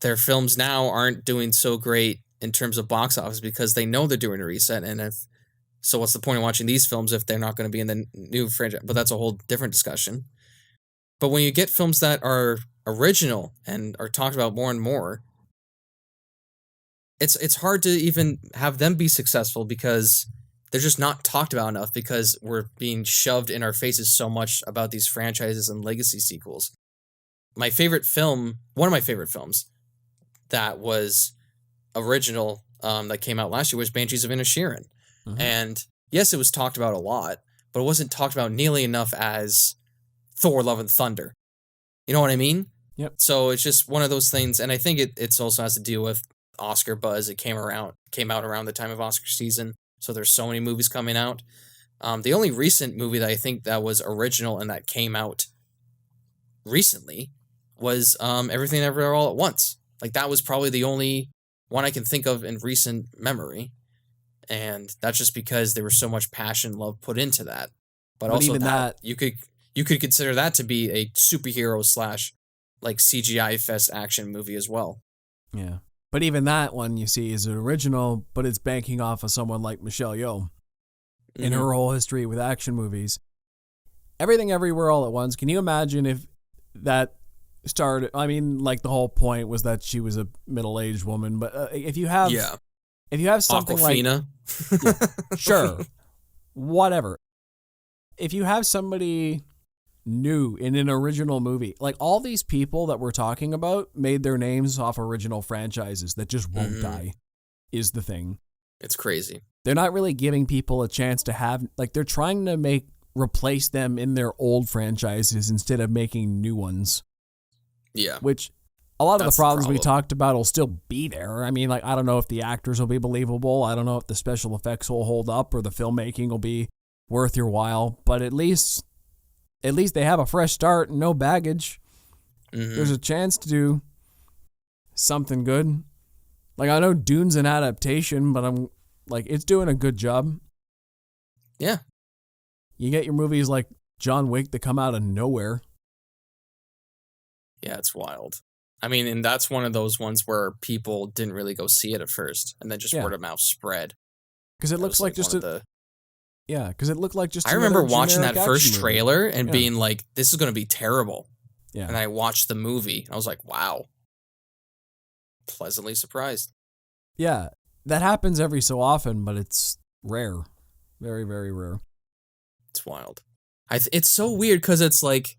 their films now aren't doing so great in terms of box office because they know they're doing a reset. And so what's the point of watching these films if they're not going to be in the new franchise? But that's a whole different discussion. But when you get films that are original and are talked about more and more, it's hard to even have them be successful because they're just not talked about enough because we're being shoved in our faces so much about these franchises and legacy sequels. One of my favorite films that was original that came out last year was Banshees of Inisherin. And yes, it was talked about a lot, but it wasn't talked about nearly enough as Thor: Love and Thunder. You know what I mean? Yep. So it's just one of those things, and I think it's also has to deal with Oscar buzz. It came out around the time of Oscar season. So there's so many movies coming out. The only recent movie that I think that was original and that came out recently was Everything Everywhere All at Once. Like that was probably the only one I can think of in recent memory. And that's just because there was so much passion, love put into that. But also even that you could consider that to be a superhero / like CGI fest action movie as well. Yeah. But even that one, you see, is an original, but it's banking off of someone like Michelle Yeoh in her whole history with action movies. Everything Everywhere All at Once. Can you imagine if that started? I mean, like the whole point was that she was a middle-aged woman, but if you have something Awkwafina. like, sure, whatever. If you have somebody new in an original movie, like all these people that we're talking about made their names off original franchises that just won't die is the thing. It's crazy. They're not really giving people a chance to have, like they're trying to replace them in their old franchises instead of making new ones. Yeah. Which a lot of That's the problems the we problem. talked about will still be there. I mean, like, I don't know if the actors will be believable. I don't know if the special effects will hold up or the filmmaking will be worth your while. But at least they have a fresh start and no baggage. Mm-hmm. There's a chance to do something good. Like, I know Dune's an adaptation, but I'm like, it's doing a good job. Yeah. You get your movies like John Wick that come out of nowhere. Yeah, it's wild. I mean, and that's one of those ones where people didn't really go see it at first, and then just word of mouth spread. Because it looks like just because it looked like just. I remember another watching that generic first action movie. trailer and being like, "This is going to be terrible." Yeah. And I watched the movie, and I was like, "Wow." Pleasantly surprised. Yeah, that happens every so often, but it's rare. Very, very rare. It's wild. It's so weird because it's like,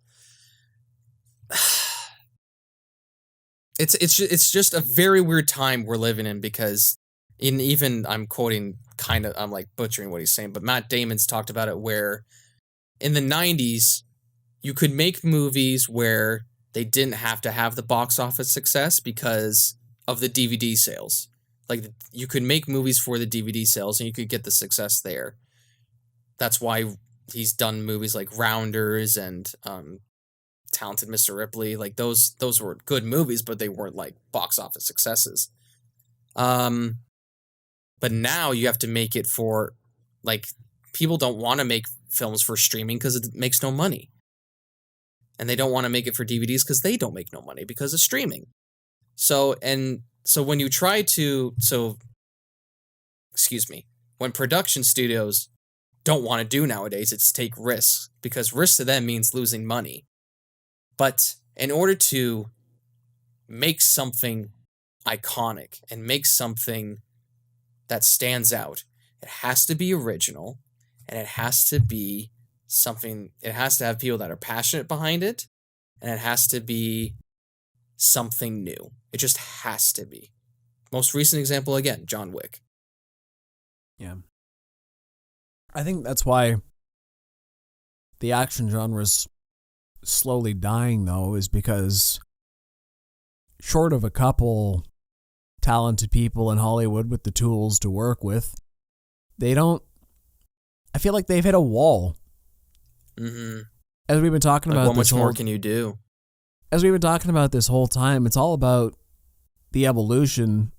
it's just a very weird time we're living in because I'm quoting I'm like butchering what he's saying, but Matt Damon's talked about it where in the 90s you could make movies where they didn't have to have the box office success because of the DVD sales. Like, you could make movies for the DVD sales and you could get the success there. That's why he's done movies like Rounders and Talented Mr. Ripley. Like, those were good movies, but they weren't like box office successes. But now you have to make it for, like, people don't want to make films for streaming because it makes no money. And they don't want to make it for DVDs because they don't make no money because of streaming. So when you try to, when production studios don't want to do nowadays, it's take risks, because risk to them means losing money. But in order to make something iconic and make something that stands out, it has to be original, and it has to be something, it has to have people that are passionate behind it, and it has to be something new. It just has to be. Most recent example, again, John Wick. Yeah. I think that's why the action genre's slowly dying, though, is because short of a couple talented people in Hollywood with the tools to work with, I feel like they've hit a wall. Mm-hmm. As we've been talking about, what much more can you do? As we've been talking about this whole time, it's all about the evolution,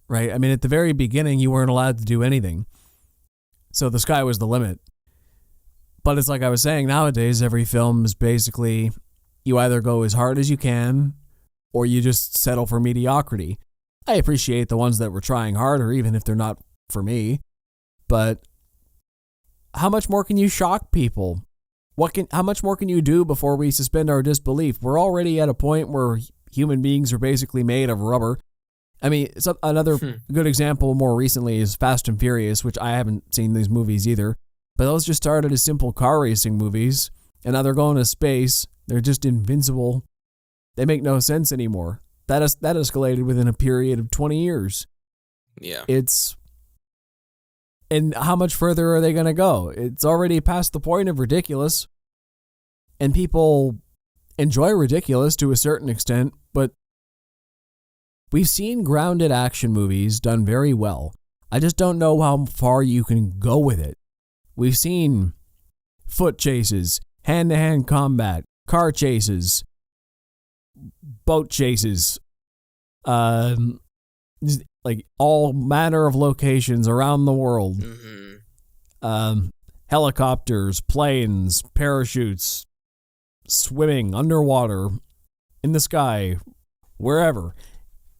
right? I mean, at the very beginning, you weren't allowed to do anything. So the sky was the limit. But it's like I was saying, nowadays, every film is basically, you either go as hard as you can, or you just settle for mediocrity. I appreciate the ones that were trying harder, even if they're not for me. But how much more can you shock people? How much more can you do before we suspend our disbelief? We're already at a point where human beings are basically made of rubber. I mean, another good example more recently is Fast and Furious, which I haven't seen these movies either. But those just started as simple car racing movies, and now they're going to space. They're just invincible. They make no sense anymore. That escalated within a period of 20 years. Yeah. And how much further are they going to go? It's already past the point of ridiculous. And people enjoy ridiculous to a certain extent, but we've seen grounded action movies done very well. I just don't know how far you can go with it. We've seen foot chases, hand-to-hand combat, car chases, boat chases, like all manner of locations around the world. Mm-hmm. Helicopters, planes, parachutes, swimming, underwater, in the sky, wherever.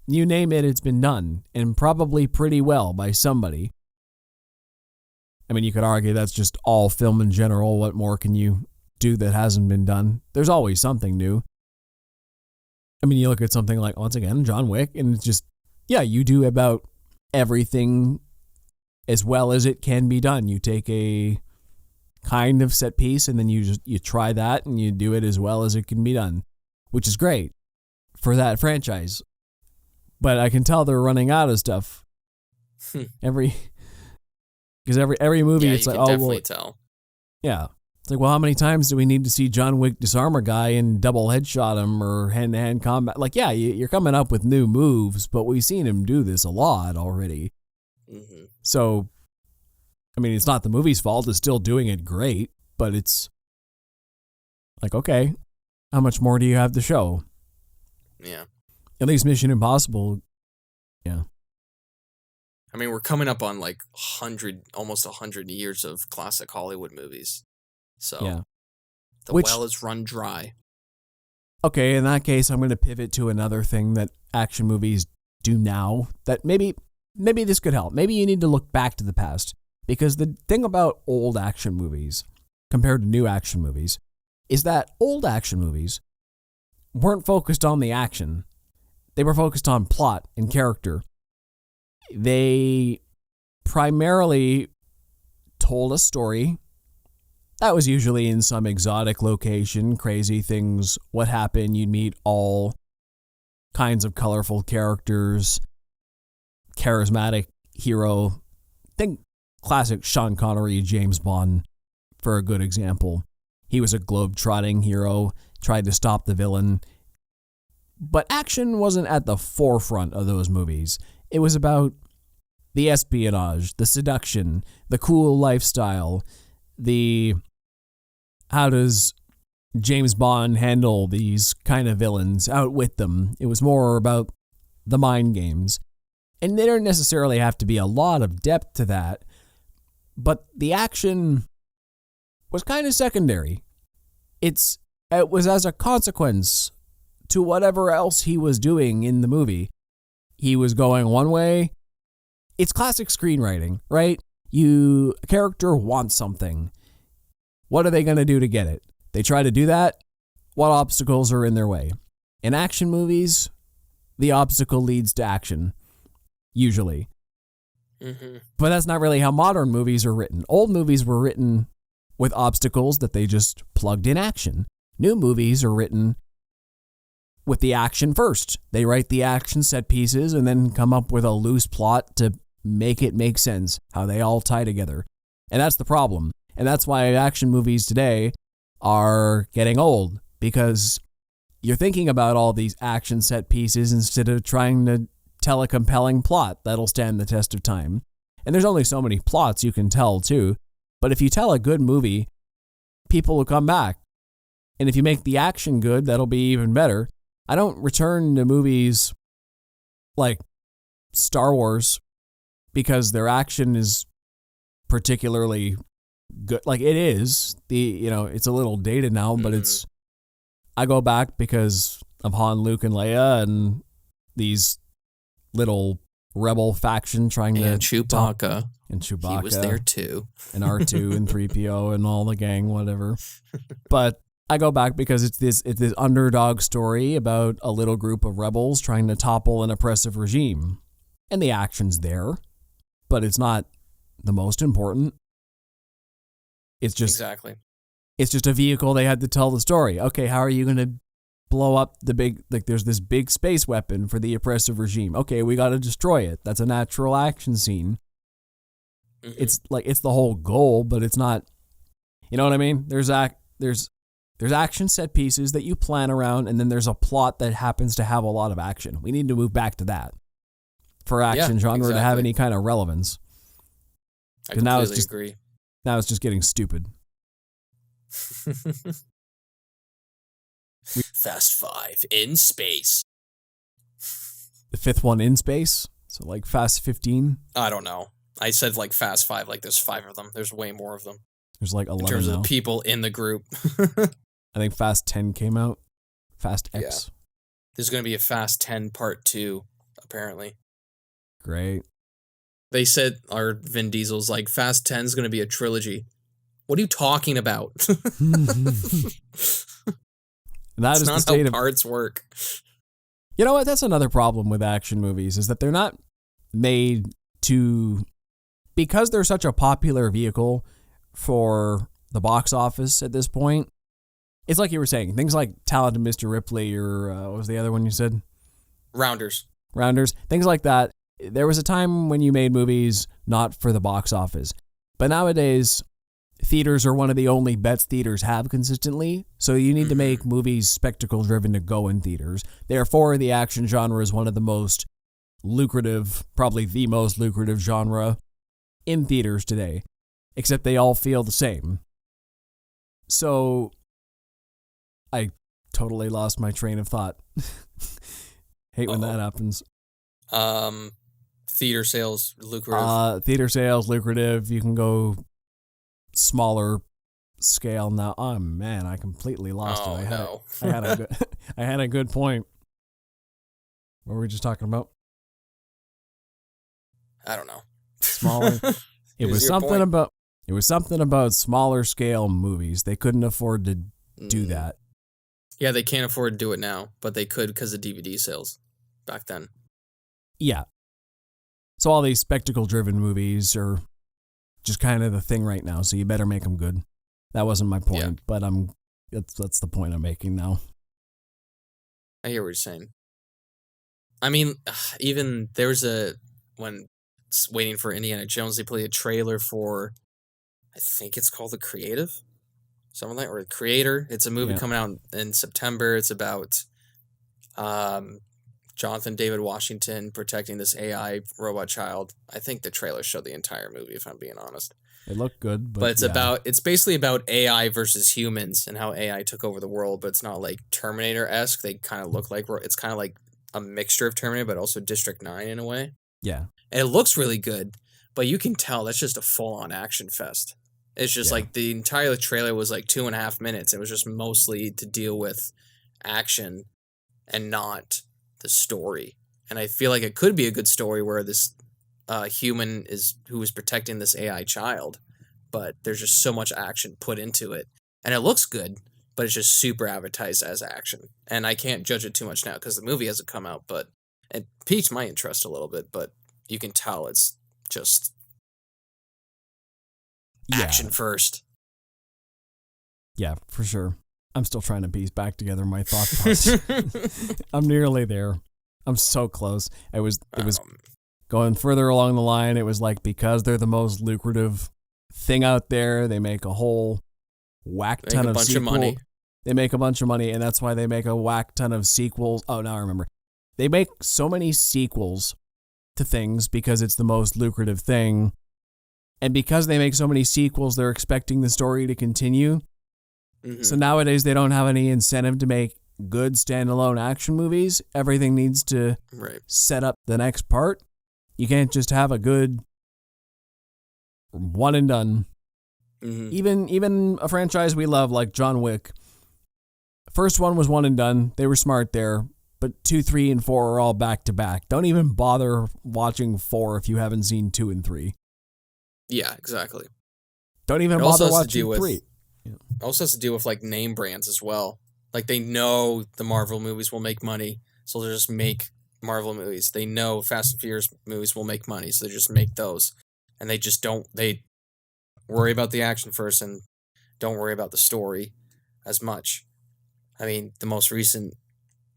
You name it, it's been done, and probably pretty well by somebody. I mean, you could argue that's just all film in general. What more can you do that hasn't been done? There's always something new. I mean, you look at something like, once again, John Wick, and it's just, yeah, you do about everything as well as it can be done. You take a kind of set piece, and then you try that, and you do it as well as it can be done, which is great for that franchise. But I can tell they're running out of stuff. Because every movie, yeah, it's you like, can definitely tell. Yeah. It's like, well, how many times do we need to see John Wick disarm a guy and double headshot him or hand-to-hand combat? Like, yeah, you're coming up with new moves, but we've seen him do this a lot already. Mm-hmm. So, I mean, it's not the movie's fault. It's still doing it great, but it's like, okay, how much more do you have to show? Yeah. At least Mission Impossible, yeah. I mean, we're coming up on like almost 100 years of classic Hollywood movies. So yeah. The well is run dry. Okay, in that case, I'm going to pivot to another thing that action movies do now that maybe this could help. Maybe you need to look back to the past. Because the thing about old action movies compared to new action movies is that old action movies weren't focused on the action. They were focused on plot and character. They primarily told a story that was usually in some exotic location, crazy things would happen. You'd meet all kinds of colorful characters, charismatic hero. Think classic Sean Connery, James Bond, for a good example. He was a globe-trotting hero, tried to stop the villain. But action wasn't at the forefront of those movies. It was about the espionage, the seduction, the cool lifestyle, the how does James Bond handle these kind of villains, outwit them. It was more about the mind games. And there didn't necessarily have to be a lot of depth to that, but the action was kind of secondary. It was as a consequence to whatever else he was doing in the movie. He was going one way. It's classic screenwriting, right? A character wants something. What are they going to do to get it? They try to do that. What obstacles are in their way? In action movies, the obstacle leads to action, usually. Mm-hmm. But that's not really how modern movies are written. Old movies were written with obstacles that they just plugged in action. New movies are written with the action first. They write the action set pieces and then come up with a loose plot to make it make sense, how they all tie together. And that's the problem. And that's why action movies today are getting old, because you're thinking about all these action set pieces instead of trying to tell a compelling plot that'll stand the test of time. And there's only so many plots you can tell too. But if you tell a good movie, people will come back. And if you make the action good, that'll be even better. I don't return to movies like Star Wars because their action is particularly good. Like, it is. It's a little dated now, but I go back because of Han, Luke, and Leia and these little rebel faction trying to... And Chewbacca. He was there too. And R2 and 3PO and all the gang, whatever. But I go back because it's this underdog story about a little group of rebels trying to topple an oppressive regime. And the action's there, but it's not the most important. It's just... Exactly. It's just a vehicle they had to tell the story. Okay, how are you going to blow up the big... Like, there's this big space weapon for the oppressive regime. Okay, we got to destroy it. That's a natural action scene. Mm-hmm. It's the whole goal, but it's not... You know what I mean? There's action set pieces that you plan around, and then there's a plot that happens to have a lot of action. We need to move back to that for action genre to have any kind of relevance. I completely agree. Now it's just getting stupid. Fast 5 in space. The fifth one in space? So like Fast 15? I don't know. I said like Fast 5, like there's 5 of them. There's way more of them. There's like 11 in terms now. of people in the group. I think Fast 10 came out. Fast X. Yeah. There's going to be a Fast 10 Part 2, apparently. Great. They said, or Vin Diesel's like, Fast 10 is going to be a trilogy. What are you talking about? That's not how parts work. You know what? That's another problem with action movies, is that they're not made to... Because they're such a popular vehicle for the box office at this point, it's like you were saying, things like Talented Mr. Ripley, or what was the other one you said? Rounders. Things like that. There was a time when you made movies not for the box office. But nowadays, theaters are one of the only bets theaters have consistently, so you need to make movies spectacle-driven to go in theaters. Therefore, the action genre is one of the most lucrative, probably the most lucrative genre in theaters today, except they all feel the same. So, I totally lost my train of thought. Hate when that happens. Theater sales lucrative. Theater sales lucrative. You can go smaller scale now. Oh man, I completely lost it. I had a good point. What were we just talking about? I don't know. Smaller. It was something about smaller scale movies. They couldn't afford to do that. Yeah, they can't afford to do it now, but they could because of DVD sales back then. Yeah. So all these spectacle-driven movies are just kind of the thing right now, so you better make them good. That wasn't my point, but that's the point I'm making now. I hear what you're saying. I mean, even there's when waiting for Indiana Jones, they played a trailer for, I think it's called The Creative, something like, or The Creator. It's a movie coming out in September. It's about Jonathan David Washington protecting this AI robot child. I think the trailer showed the entire movie, if I'm being honest. It looked good, but it's basically about AI versus humans and how AI took over the world, but it's not like Terminator-esque. They kind of look like, it's kind of like a mixture of Terminator, but also District 9 in a way. Yeah. And it looks really good, but you can tell that's just a full-on action fest. It's just like the entire trailer was like 2.5 minutes. It was just mostly to deal with action and not the story. And I feel like it could be a good story where this human who is protecting this AI child, but there's just so much action put into it. And it looks good, but it's just super advertised as action. And I can't judge it too much now because the movie hasn't come out, but it piqued my interest a little bit, but you can tell it's just action first. Yeah, for sure. I'm still trying to piece back together my thought process. I'm nearly there. I'm so close. It was going further along the line. It was like, because they're the most lucrative thing out there, they make a whole whack ton of sequels. They make a bunch of money, and that's why they make a whack ton of sequels. Oh, now I remember. They make so many sequels to things because it's the most lucrative thing. And because they make so many sequels, they're expecting the story to continue. Mm-hmm. So nowadays, they don't have any incentive to make good standalone action movies. Everything needs to set up the next part. You can't just have a good one and done. Mm-hmm. Even a franchise we love like John Wick. First one was one and done. They were smart there. But 2, 3, and 4 are all back to back. Don't even bother watching 4 if you haven't seen 2 and 3. Yeah, exactly. Don't even bother watching 3. Also has to deal with like name brands as well. Like they know the Marvel movies will make money, so they'll just make Marvel movies. They know Fast and Furious movies will make money, so they just make those. And they just they worry about the action first and don't worry about the story as much. I mean, the most recent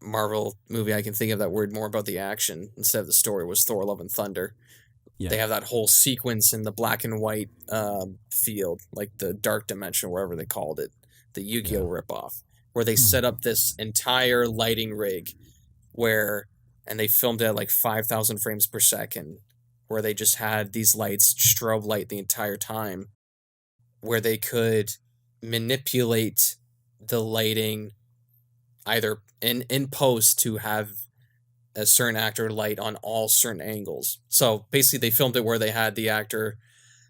Marvel movie I can think of that worried more about the action instead of the story was Thor: Love and Thunder. Yeah. They have that whole sequence in the black and white field, like the dark dimension, wherever they called it, the Yu-Gi-Oh ripoff, where they set up this entire lighting rig and they filmed it at like 5,000 frames per second, where they just had these lights strobe light the entire time, where they could manipulate the lighting either in post to have a certain actor light on all certain angles. So basically they filmed it where they had the actor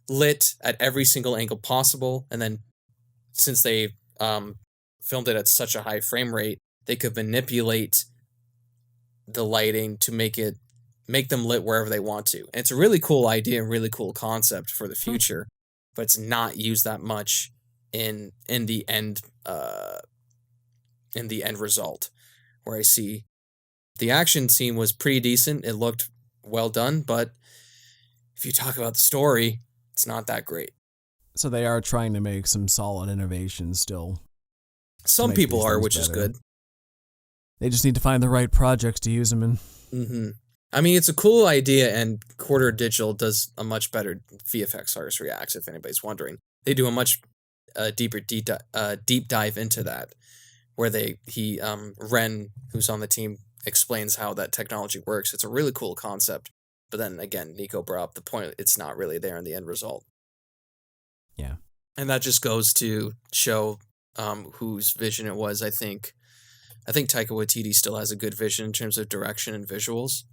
lit at every single angle possible, and then since they filmed it at such a high frame rate, they could manipulate the lighting to make them lit wherever they want to. And it's a really cool idea and really cool concept for the future, but it's not used that much in the end result, where I see the action scene was pretty decent. It looked well done, but if you talk about the story, it's not that great. So they are trying to make some solid innovations still. Some people are, which is good. They just need to find the right projects to use them in. Mm-hmm. I mean, it's a cool idea, and Quarter Digital does a much better VFX artist reacts, if anybody's wondering. they do a much deeper deep dive into that, where Ren, who's on the team, explains how that technology works. It's a really cool concept. But then again, Nico brought up the point, it's not really there in the end result. Yeah. And that just goes to show whose vision it was. I think Taika Waititi still has a good vision in terms of direction and visuals,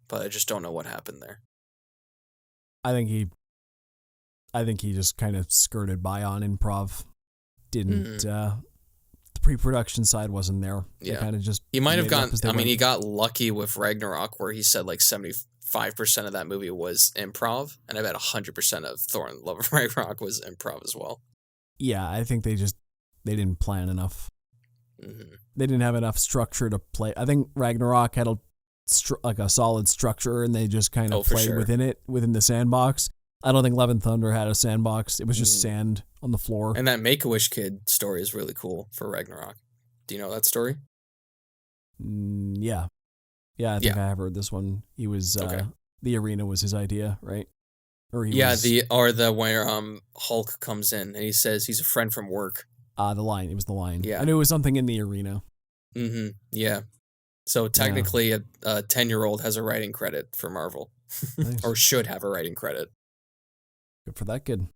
but I just don't know what happened there. I think he just kind of skirted by on improv. Didn't the pre-production side wasn't there. Yeah. They kind of just he might have made it up gotten as they went. he got lucky with Ragnarok, where he said like 75% of that movie was improv, and I bet 100% of Thor and Love of Ragnarok was improv as well. Yeah, I think they didn't plan enough. Mm-hmm. They didn't have enough structure to play. I think Ragnarok had a solid structure, and they just kind of played within the sandbox. I don't think Love and Thunder had a sandbox. It was just sand on the floor. And that Make-A-Wish kid story is really cool for Ragnarok. Do you know that story? Yeah. I think I have heard this one. He was the arena was his idea, right? Or where Hulk comes in and he says he's a friend from work. The line. It was the line. Yeah. I knew it was something in the arena. Mm-hmm. Yeah. So technically, a 10-year-old has a writing credit for Marvel, nice. Or should have a writing credit. Good for that kid.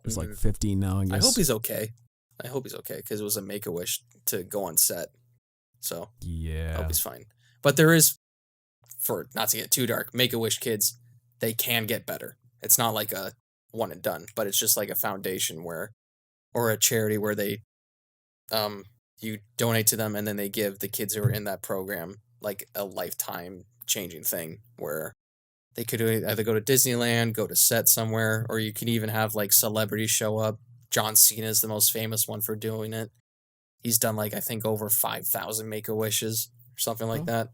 He's like 15 now, I guess. I hope he's okay. Because it was a Make-A-Wish to go on set. So yeah, I hope he's fine. But there is, for not to get too dark, Make-A-Wish kids, they can get better. It's not like a one and done, but it's just like a foundation or a charity where they, you donate to them and then they give the kids who are in that program like a lifetime changing thing where they could either go to Disneyland, go to set somewhere, or you can even have like celebrities show up. John Cena is the most famous one for doing it. He's done like, I think, over 5,000 Make-A-Wishes or something like that.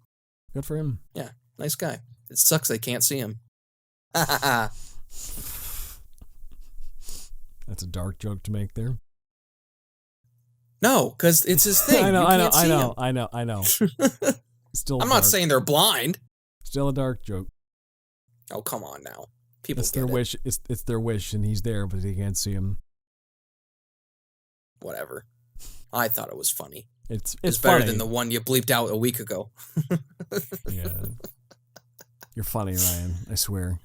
Good for him. Yeah, nice guy. It sucks they can't see him. That's a dark joke to make there. No, because it's his thing. I know. Still, I'm not saying they're blind. Still a dark joke. Oh, come on now. People it's their wish. It's their wish, and he's there, but they can't see him. Whatever. I thought it was funny. It's better funny. than the one you bleeped out a week ago. Yeah. You're funny, Ryan. I swear.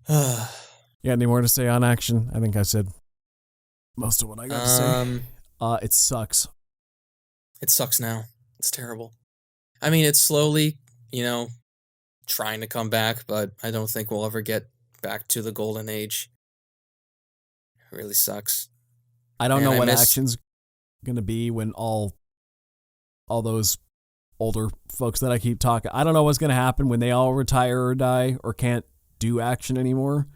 You got any more to say on action? I think I said most of what I got to say. It sucks. It sucks now. It's terrible. I mean, it's slowly, trying to come back, but I don't think we'll ever get back to the golden age. It really sucks. I don't know what action's going to be when all those older folks that I keep talking, I don't know what's going to happen when they all retire or die or can't do action anymore.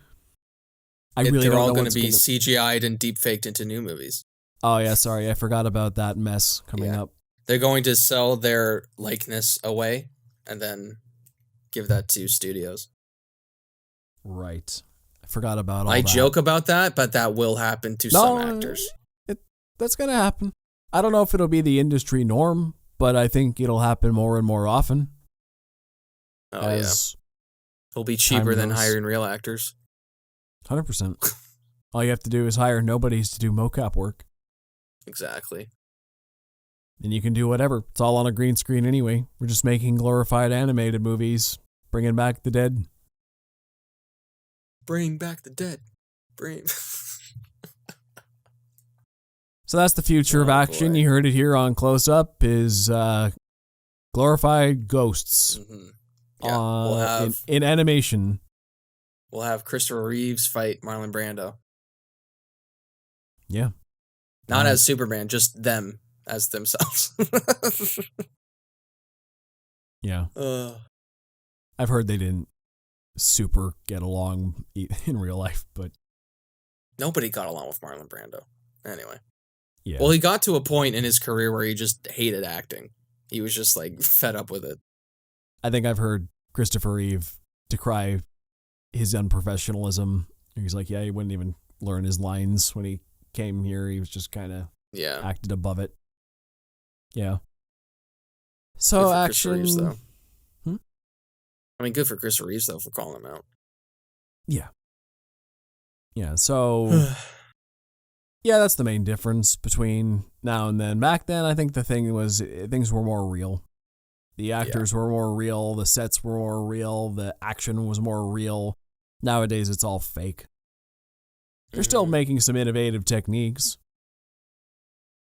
They're all going to be CGI'd and deep faked into new movies. Oh yeah, sorry, I forgot about that mess coming up. They're going to sell their likeness away and then give that to studios. Right. I forgot about all that. I joke about that, but that will happen to some actors. That's going to happen. I don't know if it'll be the industry norm, but I think it'll happen more and more often. Oh, yeah. It'll be cheaper than hiring real actors. 100%. All you have to do is hire nobodies to do mocap work. Exactly. And you can do whatever. It's all on a green screen anyway. We're just making glorified animated movies, bringing back the dead. Bring back the dead. So that's the future of action. Boy. You heard it here on Close Up is glorified ghosts. Mm-hmm. Yeah, we'll have in animation. We'll have Christopher Reeves fight Marlon Brando. Yeah. Not as Superman, just them as themselves. Yeah. I've heard they didn't super get along in real life, but nobody got along with Marlon Brando. Anyway. Yeah. Well, he got to a point in his career where he just hated acting. He was just like fed up with it. I think I've heard Christopher Reeve decry his unprofessionalism. He's like, yeah, he wouldn't even learn his lines when he came here. He was just kind of acted above it. Yeah. So action. Reeves, though. I mean, good for Chris Reeves though for calling him out. Yeah. Yeah. So Yeah, that's the main difference between now and then. Back then, I think things were more real. The actors were more real, the sets were more real, the action was more real. Nowadays, it's all fake. They're still making some innovative techniques.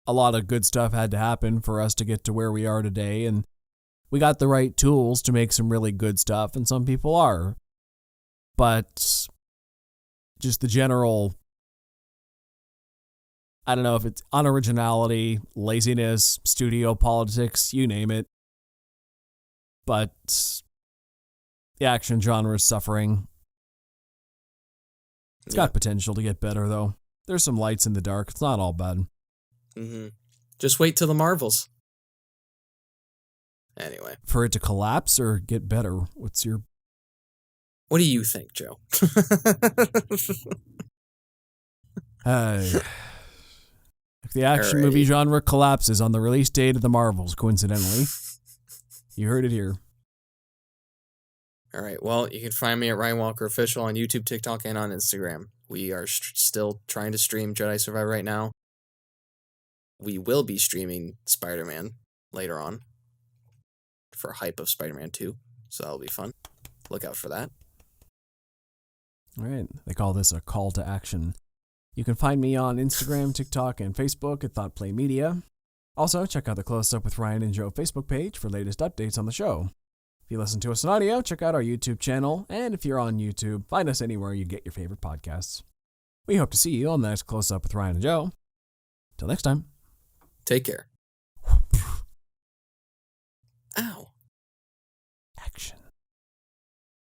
A lot of good stuff had to happen for us to get to where we are today, and we got the right tools to make some really good stuff, and some people are. But just the general, I don't know if it's unoriginality, laziness, studio politics, you name it. But the action genre is suffering. It's got potential to get better, though. There's some lights in the dark. It's not all bad. Just wait till the Marvels. Anyway. For it to collapse or get better? What do you think, Joe? If the action movie genre collapses on the release date of the Marvels, coincidentally, you heard it here. All right. Well, you can find me at Ryan Walker Official on YouTube, TikTok, and on Instagram. We are still trying to stream Jedi Survivor right now. We will be streaming Spider-Man later on for hype of Spider-Man 2, so that'll be fun. Look out for that. All right. They call this a call to action. You can find me on Instagram, TikTok, and Facebook at ThoughtPlay Media. Also, check out the Close Up with Ryan and Joe Facebook page for latest updates on the show. If you listen to us on audio, check out our YouTube channel, and if you're on YouTube, find us anywhere you get your favorite podcasts. We hope to see you on the next Close Up with Ryan and Joe. Till next time. Take care. Ow. Action.